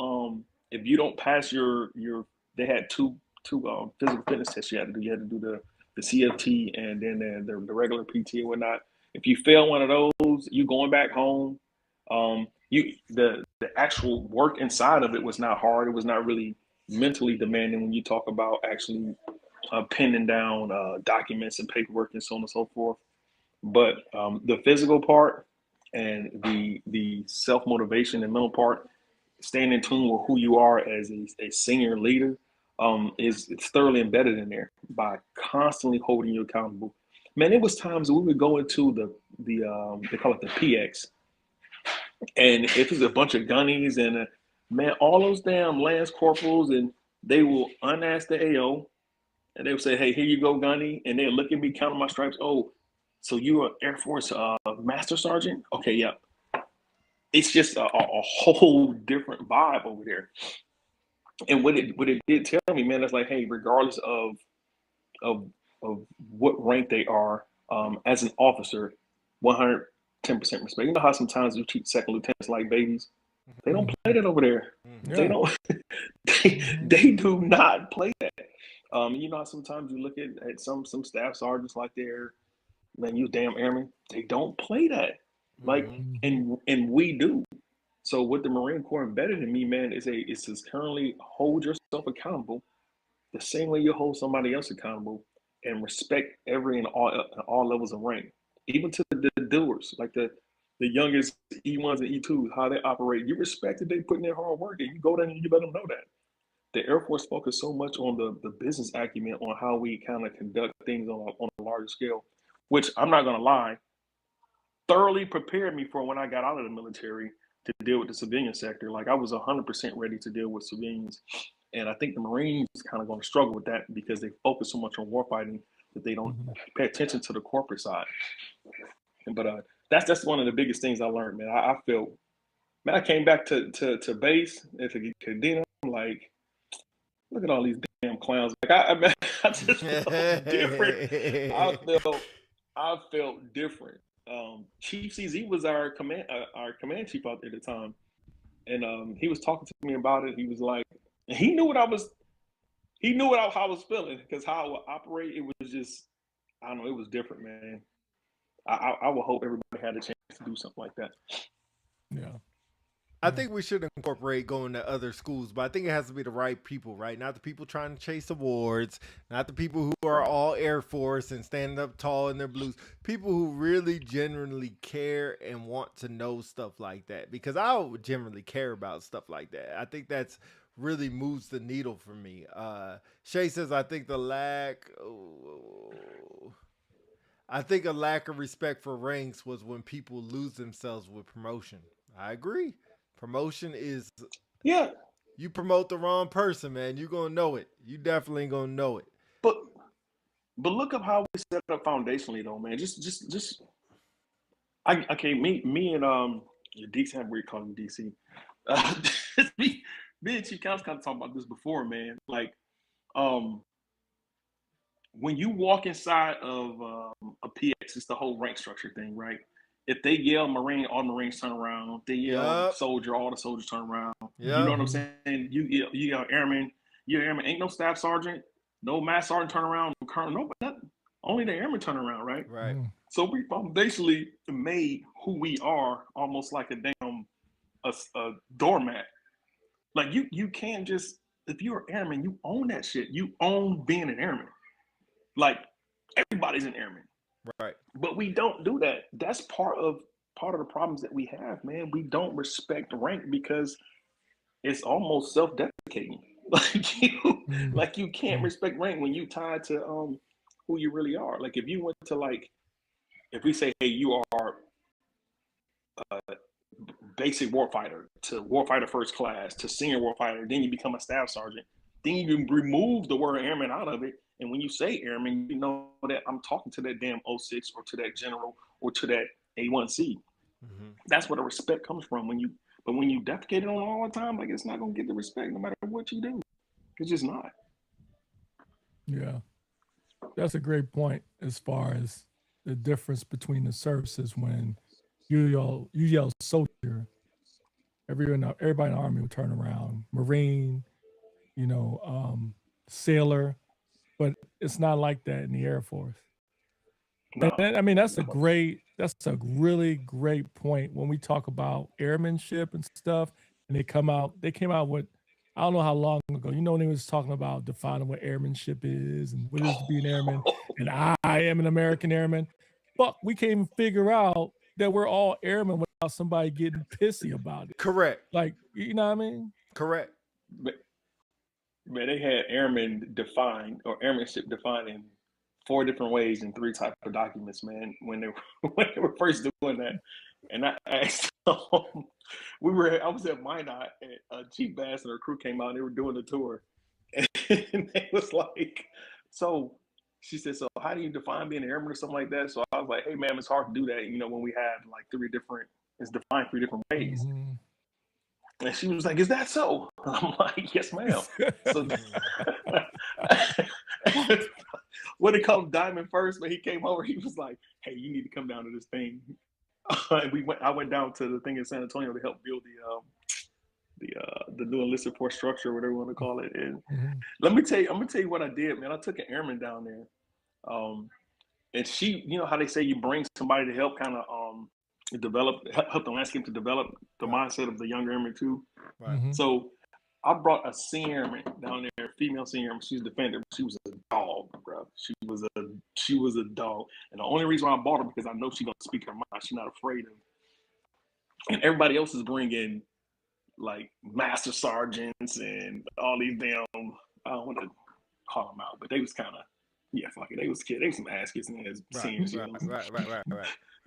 don't pass they had two physical fitness tests you had to do. You had to do the CFT and then the regular PT and whatnot. If you fail one of those, you going back home. The actual work inside of it was not hard. It was not really mentally demanding when you talk about actually penning down documents and paperwork and so on and so forth. But the physical part and the self motivation and mental part, staying in tune with who you are as a senior leader, is it's thoroughly embedded in there by constantly holding you accountable. Man, it was times we would go into the they call it the PX, and if it's a bunch of gunnies and man, all those damn lance corporals, and they will unask the AO, and they would say, "Hey, here you go, gunny," and they look at me, counting my stripes. Oh, so you're an Air Force Master Sergeant? Okay, yeah. It's just a whole different vibe over there. And what it did tell me, man, it's like, hey, regardless of of what rank they are, as an officer, 110% respect. You know how sometimes you treat second lieutenants like babies? They don't play that over there. Mm-hmm. They Yeah. don't. They do not play that. You know how sometimes you look at some staff sergeants like they're, man, you damn airman. They don't play that. Like, Mm-hmm. Mhm. and we do. So what the Marine Corps embedded in me, man, is currently hold yourself accountable the same way you hold somebody else accountable, and respect every and all levels of rank, even to the doers, like the youngest E1s and E2s, how they operate. You respect that they put in their hard work, and you go there and you let them know that. The Air Force focused so much on the business acumen on how we kind of conduct things on a larger scale, which I'm not going to lie, thoroughly prepared me for when I got out of the military to deal with the civilian sector. Like I was 100% ready to deal with civilians. And I think the Marines kind of going to struggle with that because they focus so much on warfighting that they don't Mhm. pay attention to the corporate side. But that's one of the biggest things I learned, man. I felt, man, I came back to base and to Cadena. I'm like, look at all these damn clowns. Like I just felt different. I felt I felt different. Chief CZ was our command chief out there at the time, and he was talking to me about it. He was like, he knew what I was. He knew how I was feeling because how I would operate. It was just, I don't know. It was different, man. I would hope everybody had a chance to do something like that. Yeah. I think we should incorporate going to other schools, but I think it has to be the right people, right? Not the people trying to chase awards, not the people who are all Air Force and standing up tall in their blues. People who really genuinely care and want to know stuff like that. Because I would generally care about stuff like that. I think that's really moves the needle for me. Shay says, I think the lack. Oh, I think a lack of respect for ranks was when people lose themselves with promotion. I agree. Promotion is Yeah, you promote the wrong person, man. You gonna know it. You definitely gonna know it. but look up how we set up foundationally, though, man. Just okay. Me and DC, I'm weird calling him DC. Uh, me, me and Chief Counsel kind of talked about this before, man. Like, um, when you walk inside of a PX, it's the whole rank structure thing, right? If they yell Marine, all Marines turn around. If they yell Yep. soldier, all the soldiers turn around. You know Yep. what I'm saying? You yell airman, you're airman. Ain't no staff sergeant, no mass sergeant turn around, no colonel, no, nothing. Only the airmen turn around, right? Right. So we basically made who we are almost like a damn a doormat. Like you can't just, if you're an airman, you own that shit. You own being an airman. Like everybody's an airman. Right. But we don't do that. That's part of the problems that we have, man. We don't respect rank because it's almost self-deprecating. Like you can't respect rank when you tied to who you really are. Like if you went to if we say, hey, you are basic warfighter to warfighter first class to senior warfighter, then you become a staff sergeant. Then you remove the word airman out of it. And when you say airman, you know that I'm talking to that damn 06 or to that general or to that A1C. Mm-hmm. That's where the respect comes from. But when you defecate it on all the time, like it's not gonna get the respect no matter what you do. It's just not. Yeah. That's a great point as far as the difference between the services when you yell soldier, everybody in the army will turn around. Marine, sailor, but it's not like that in the Air Force. No. And, I mean, that's a really great point when we talk about airmanship and stuff. And they came out with, I don't know how long ago, when they was talking about defining what airmanship is and what it is to be an airman. And I am an American airman. But we can't even figure out that we're all airmen without somebody getting pissy about it. Correct. Like, you know what I mean? Correct. But man, they had airman defined or airmanship defined in 4 different ways in 3 types of documents, man, when they were first doing that. And I asked them, I was at Minot and Chief Bass and her crew came out and they were doing the tour. And they was like, so she said, so how do you define being an airman or something like that? So I was like, hey, ma'am, it's hard to do that, when we have like it's defined 3 different ways. Mm-hmm. And she was like, is that so? I'm like, yes, ma'am. So when it comes Diamond first, when he came over, he was like, hey, you need to come down to this thing. And I went down to the thing in San Antonio to help build the new enlisted force structure, whatever you want to call it. And I'm gonna tell you what I did, man. I took an airman down there. And she, how they say you bring somebody to help kind of help the landscape to develop the mindset of the younger airman too. Right. So I brought a senior airman down there, female senior airman. She's a defender. She was a dog, bro. She was a dog. And the only reason why I bought her because I know she's gonna speak her mind. She's not afraid of. And everybody else is bringing like master sergeants and all these damn. I don't want to call them out, but they was kind of. Yeah, fuck it. They was kids. They was some ass kissing as seniors. Right.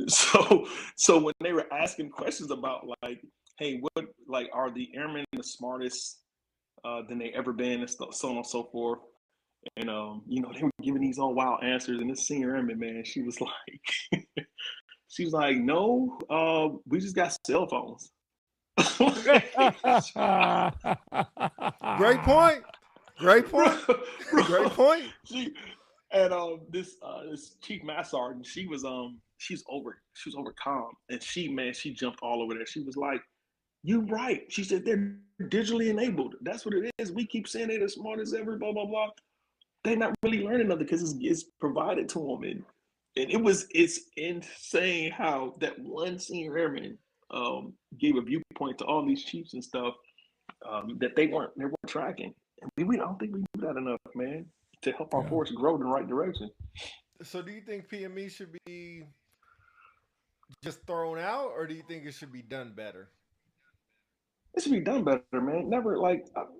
So when they were asking questions about like, hey, what like are the airmen the smartest than they ever been and so on and so forth, and they were giving these all wild answers, and this senior airman, man, she was like, no, we just got cell phones. Great point. Great point. And this chief master sergeant, she was over calm, and she jumped all over there. She was like, "You right?" She said, "They're digitally enabled. That's what it is. We keep saying they're the smartest ever, blah blah blah. They're not really learning nothing because it's provided to them." And it's insane how that one senior airman gave a viewpoint to all these chiefs and stuff that they weren't tracking. And I don't think we do that enough, man, to help our force grow in the right direction. So do you think PME should be just thrown out, or do you think it should be done better? It should be done better, man. Never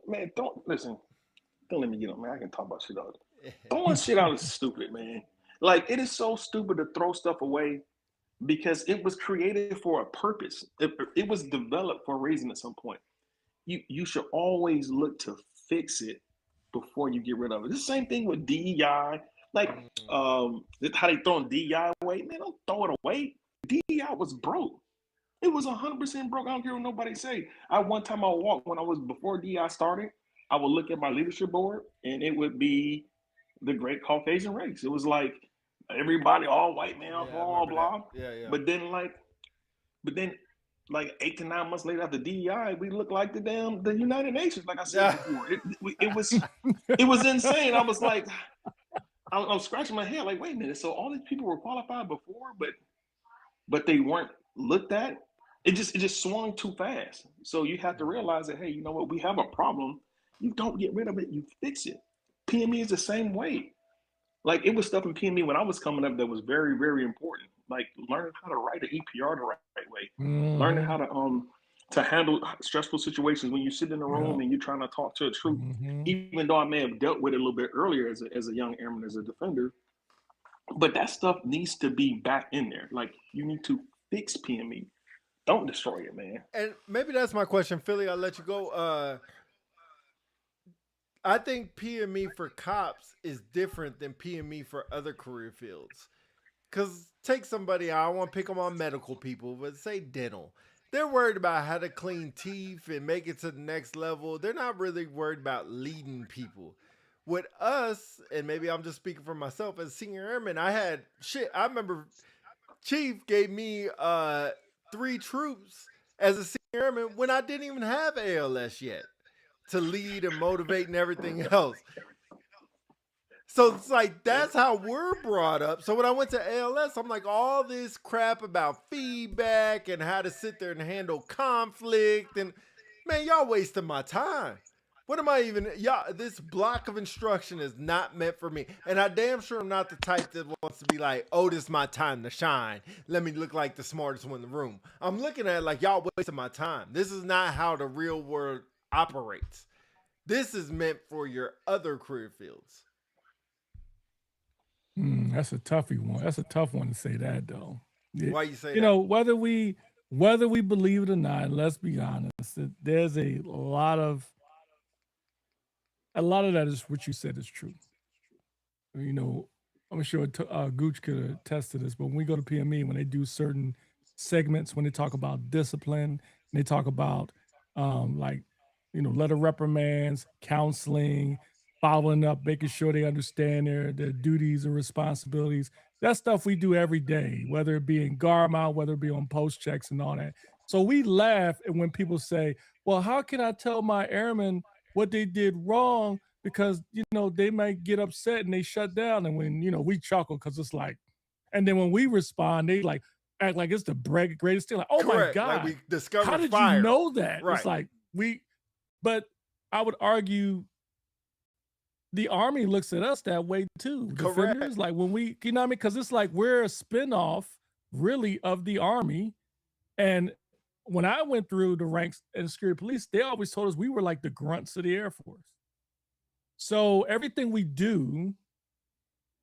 man, don't let me get on, man. I can talk about shit all day. Throwing shit out is stupid, man. Like, it is so stupid to throw stuff away because it was created for a purpose. It was developed for a reason at some point. You should always look to fix it before you get rid of it. It's the same thing with DEI. Like, how they throwing DEI away. Man, don't throw it away. DEI was broke. It was 100% broke. I don't care what nobody say. One time I walked when I was before DEI started, I would look at my leadership board and it would be the great Caucasian race. It was like everybody, all white man, Yeah, I all remember that. blah. Yeah, yeah. But then like 8 to 9 months later after DEI, we look like the United Nations. Like I said Yeah. before, it was insane. I was like, I was scratching my head, like, wait a minute. So all these people were qualified before, but they weren't looked at. It just swung too fast. So you have to realize that, hey, you know what? We have a problem. You don't get rid of it. You fix it. PME is the same way. Like it was stuff in PME when I was coming up that was very, very important. Like learning how to write an EPR the right way, learning how to handle stressful situations when you sit in a room and you're trying to talk to a troop. Even though I may have dealt with it a little bit earlier as a young airman, as a defender, but that stuff needs to be back in there. Like you need to fix PME. Don't destroy it, man. And maybe that's my question, Philly. I'll let you go. I think PME for cops is different than PME for other career fields. Because take somebody, I don't want to pick them on medical people, but say dental. They're worried about how to clean teeth and make it to the next level. They're not really worried about leading people. With us, and maybe I'm just speaking for myself as senior airman, I remember Chief gave me 3 troops as a senior airman when I didn't even have ALS yet to lead and motivate and everything else. So it's like that's how we're brought up. So when I went to ALS, I'm like, all this crap about feedback and how to sit there and handle conflict, and man, y'all wasting my time. What am I even? Y'all, this block of instruction is not meant for me. And I damn sure I'm not the type that wants to be like, oh, this is my time to shine. Let me look like the smartest one in the room. I'm looking at it like y'all wasting my time. This is not how the real world operates. This is meant for your other career fields. That's a toughie one. That's a tough one to say that though. Why you say that? You know, whether we believe it or not, let's be honest, there's a lot of that is what you said is true. You know, I'm sure Gooch could attest to this, but when we go to PME, when they do certain segments, when they talk about discipline, and they talk about like, you know, letter reprimands, counseling, following up, making sure they understand their duties and responsibilities. That's stuff we do every day, whether it be in guard mount, whether it be on post checks and all that. So we laugh and when people say, well, how can I tell my airmen what they did wrong? Because, you know, they might get upset and they shut down. And when, you know, we chuckle because it's like, and then when we respond, they like act like it's the greatest thing. Like, oh Correct. my God, like we discovered how did fire. you know that? Right. It's like but I would argue the Army looks at us that way too. Correct. Defenders, like when we, you know what I mean? Because it's like we're a spinoff, really, of the Army. And when I went through the ranks in security police, they always told us we were like the grunts of the Air Force. So everything we do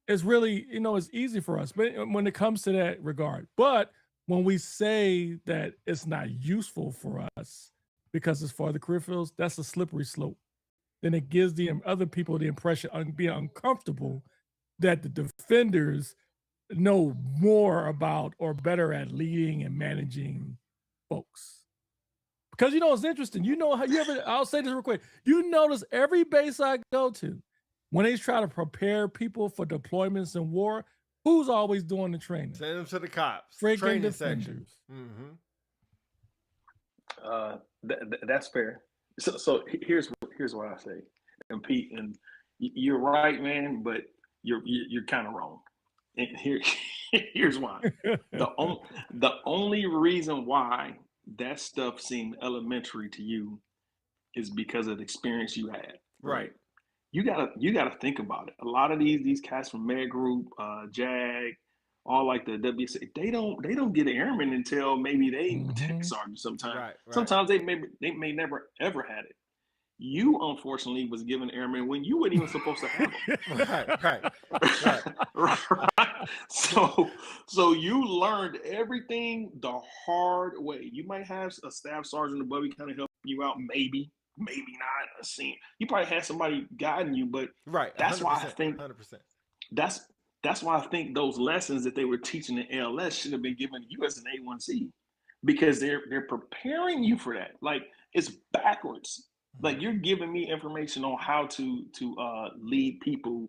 is really, you know, it's easy for us. But when it comes to that regard, but when we say that it's not useful for us because it's for the career fields, that's a slippery slope. Then it gives the other people the impression of being uncomfortable that the defenders know more about or better at leading and managing folks. Because, you know, it's interesting. You know, I'll say this real quick. You notice every base I go to, when they try to prepare people for deployments in war, who's always doing the training? Send them to the cops. Freaking Training defenders. section. That's fair. So here's what I say, and Pete, and you're right, man, but you're kind of wrong. And here's why. The only reason why that stuff seemed elementary to you is because of the experience you had. Right. You gotta think about it. A lot of these cats from Med Group, JAG, all like the WSA, they don't get airmen until maybe they tech sergeant sometimes. Right. Sometimes they may never ever had it. You unfortunately was given airmen when you weren't even supposed to have them. Right. So you learned everything the hard way. You might have a staff sergeant above you kind of help you out, maybe not a scene. You probably had somebody guiding you, but right. That's why I think 100%. That's why I think those lessons that they were teaching in ALS should have been given to you as an A1C, because they're preparing you for that. Like it's backwards. Like you're giving me information on how to lead people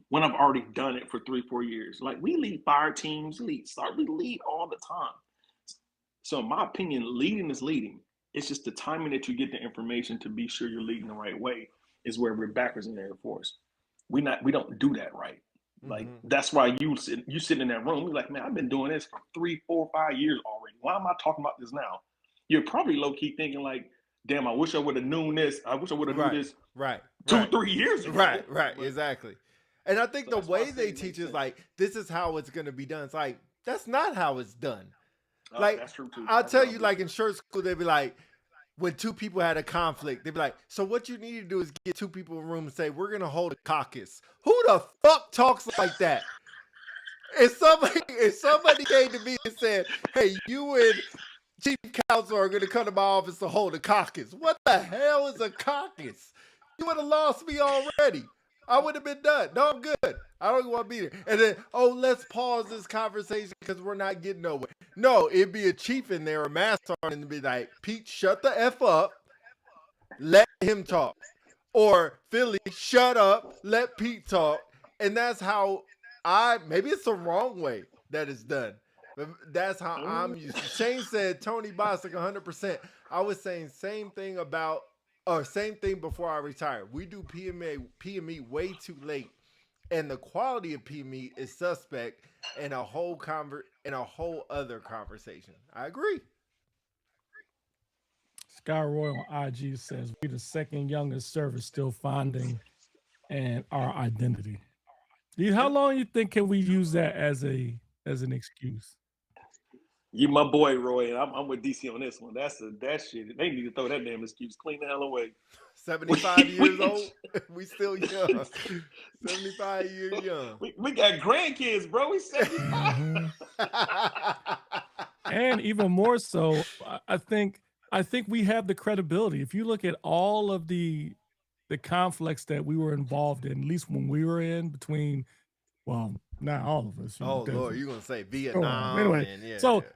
when I've already done it for 3-4 years. Like we lead fire teams, we lead all the time. So in my opinion, leading is leading. It's just the timing that you get the information to be sure you're leading the right way is where we're backwards in the Air Force. We don't do that right. Like that's why you sit in that room. You're like, man, I've been doing this for 3, 4, 5 years already. Why am I talking about this now? You're probably low key thinking like, damn, I wish I would have known this. I wish I would have known this 2, 3 years ago. Right, exactly. And I think the way they teach is like, this is how it's going to be done. It's like, that's not how it's done. Like, that's true too. I'll tell you, like in church school, they'd be like, when 2 people had a conflict, they'd be like, so what you need to do is get 2 people in a room and say, we're going to hold a caucus. Who the fuck talks like that? If somebody came to me and said, hey, you and chief counsel are going to come to my office to hold a caucus. What the hell is a caucus? You would have lost me already. I would have been done. No, I'm good. I don't want to be there. And then, let's pause this conversation because we're not getting nowhere. No, it'd be a chief in there, a master, and be like, Pete, shut the F up. Let him talk. Or Philly, shut up. Let Pete talk. And that's how maybe it's the wrong way that it's done. But that's how I'm used to. Shane said Tony Bostic 100%. I was saying same thing before I retired. We do PME way too late, and the quality of PME is suspect in a whole other conversation. I agree. Sky Roy on IG says we the second youngest service still finding and our identity. How long you think can we use that as an excuse? You my boy, Roy, and I'm with DC on this one. That shit. They need to throw that damn excuse clean the hell away. 75 years old, we still young. 75 years young. We got grandkids, bro. We 75. And even more so, I think we have the credibility. If you look at all of the conflicts that we were involved in, at least when we were in between, well, not all of us. Lord, you're gonna say Vietnam. Anyway,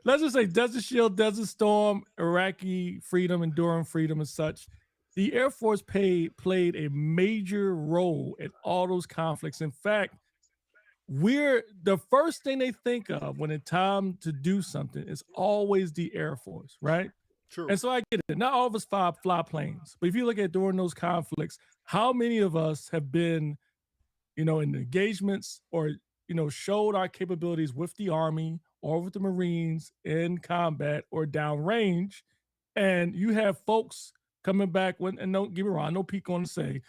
let's just say Desert Shield, Desert Storm, Iraqi freedom, Enduring Freedom, and such. The Air Force played a major role in all those conflicts. In fact, we're the first thing they think of when it's time to do something is always the Air Force, right? True. And so I get it. Not all of us fly planes, but if you look at during those conflicts, how many of us have been, in engagements or showed our capabilities with the Army or with the Marines in combat or downrange, and you have folks coming back and don't get me wrong, no Pete going to say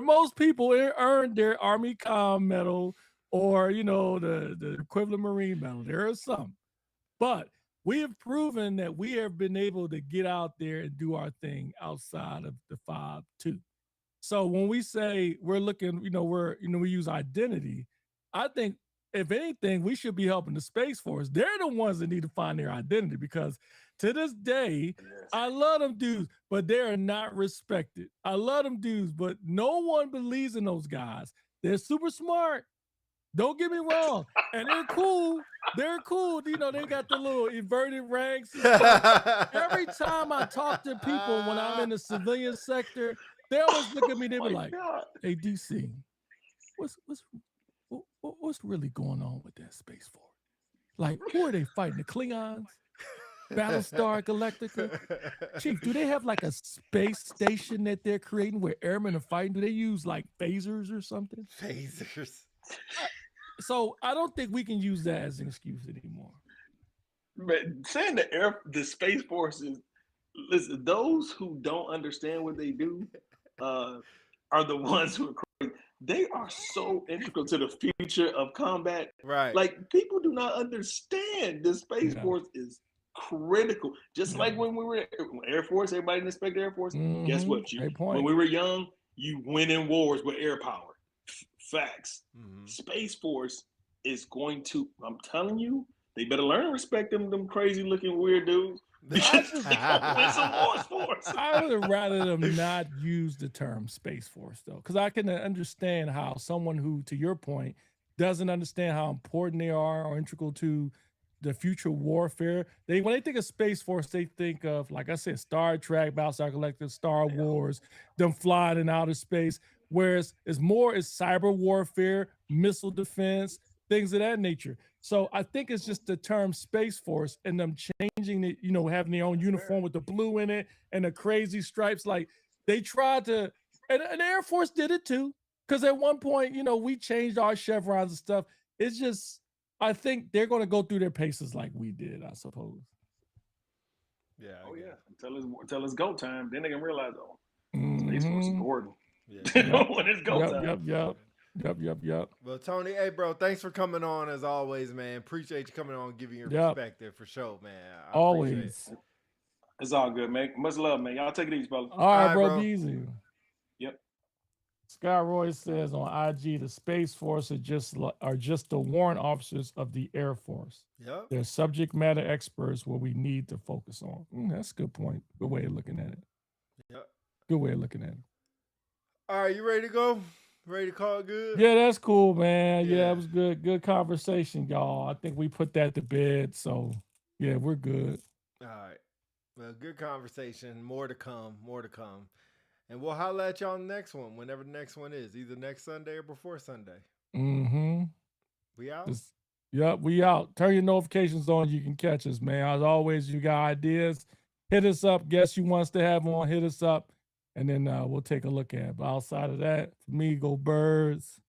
most people earned their Army Com medal or the equivalent Marine medal. There are some, but we have proven that we have been able to get out there and do our thing outside of the 5-2. So when we say we're looking, we use identity, I think if anything, we should be helping the Space Force. They're the ones that need to find their identity because to this day, I love them dudes, but they are not respected. I love them dudes, but no one believes in those guys. They're super smart. Don't get me wrong. And they're cool. They're cool. They got the little inverted ranks. Every time I talk to people when I'm in the civilian sector, they always look at me, they be like, hey, DC, what's really going on with that Space Force? Like, who are they fighting? The Klingons? Battlestar Galactica? Chief, do they have like a space station that they're creating where airmen are fighting? Do they use like phasers or something? Phasers. So I don't think we can use that as an excuse anymore. But saying the Space Force is, listen, those who don't understand what they do are the ones who are crazy. They are so integral to the future of combat. Right. Like people do not understand the Space Force is critical. Just like when we were Air Force, everybody respect the Air Force. Guess what? When we were young, you win in wars with air power. Facts. Space Force is going to, I'm telling you, they better learn to respect them crazy looking weird dudes. I would rather them not use the term Space Force though, because I can understand how someone who, to your point, doesn't understand how important they are or integral to the future warfare. When they think of Space Force, they think of, like I said, Star Trek, Battlestar Galactica, Star Wars, them flying in outer space. whereas it's cyber warfare, missile defense, things of that nature. So I think it's just the term Space Force and them changing it, having their own uniform with the blue in it and the crazy stripes. Like they tried to, and the Air Force did it too. Because at one point, we changed our chevrons and stuff. It's just, I think they're going to go through their paces like we did, I suppose. Yeah. Oh yeah. Until it's go time, then they can realize, Space Force is Mhm. important. Yeah. When it's go time. Yep. Well, Tony, hey, bro, thanks for coming on as always, man. Appreciate you coming on and giving your perspective for sure, man. I Always. Appreciate it. It's all good, man. Much love, man. Y'all take it easy, fellas. All right, bro. Be easy. Yep. Scott Roy says on IG, the Space Force are just the warrant officers of the Air Force. Yep. They're subject matter experts where we need to focus on. That's a good point. Good way of looking at it. Yep. Good way of looking at it. All right, you ready to go? Ready to call it good? Yeah, that's cool, man. Yeah, it was good. Good conversation, y'all. I think we put that to bed. So, yeah, we're good. All right. Well, good conversation. More to come. And we'll holler at y'all on the next one, whenever the next one is, either next Sunday or before Sunday. Mm-hmm. We out? Yep, we out. Turn your notifications on. You can catch us, man. As always, you got ideas, hit us up. Guess you wants to have on, hit us up. And then we'll take a look at it. But outside of that, for me, go Birds.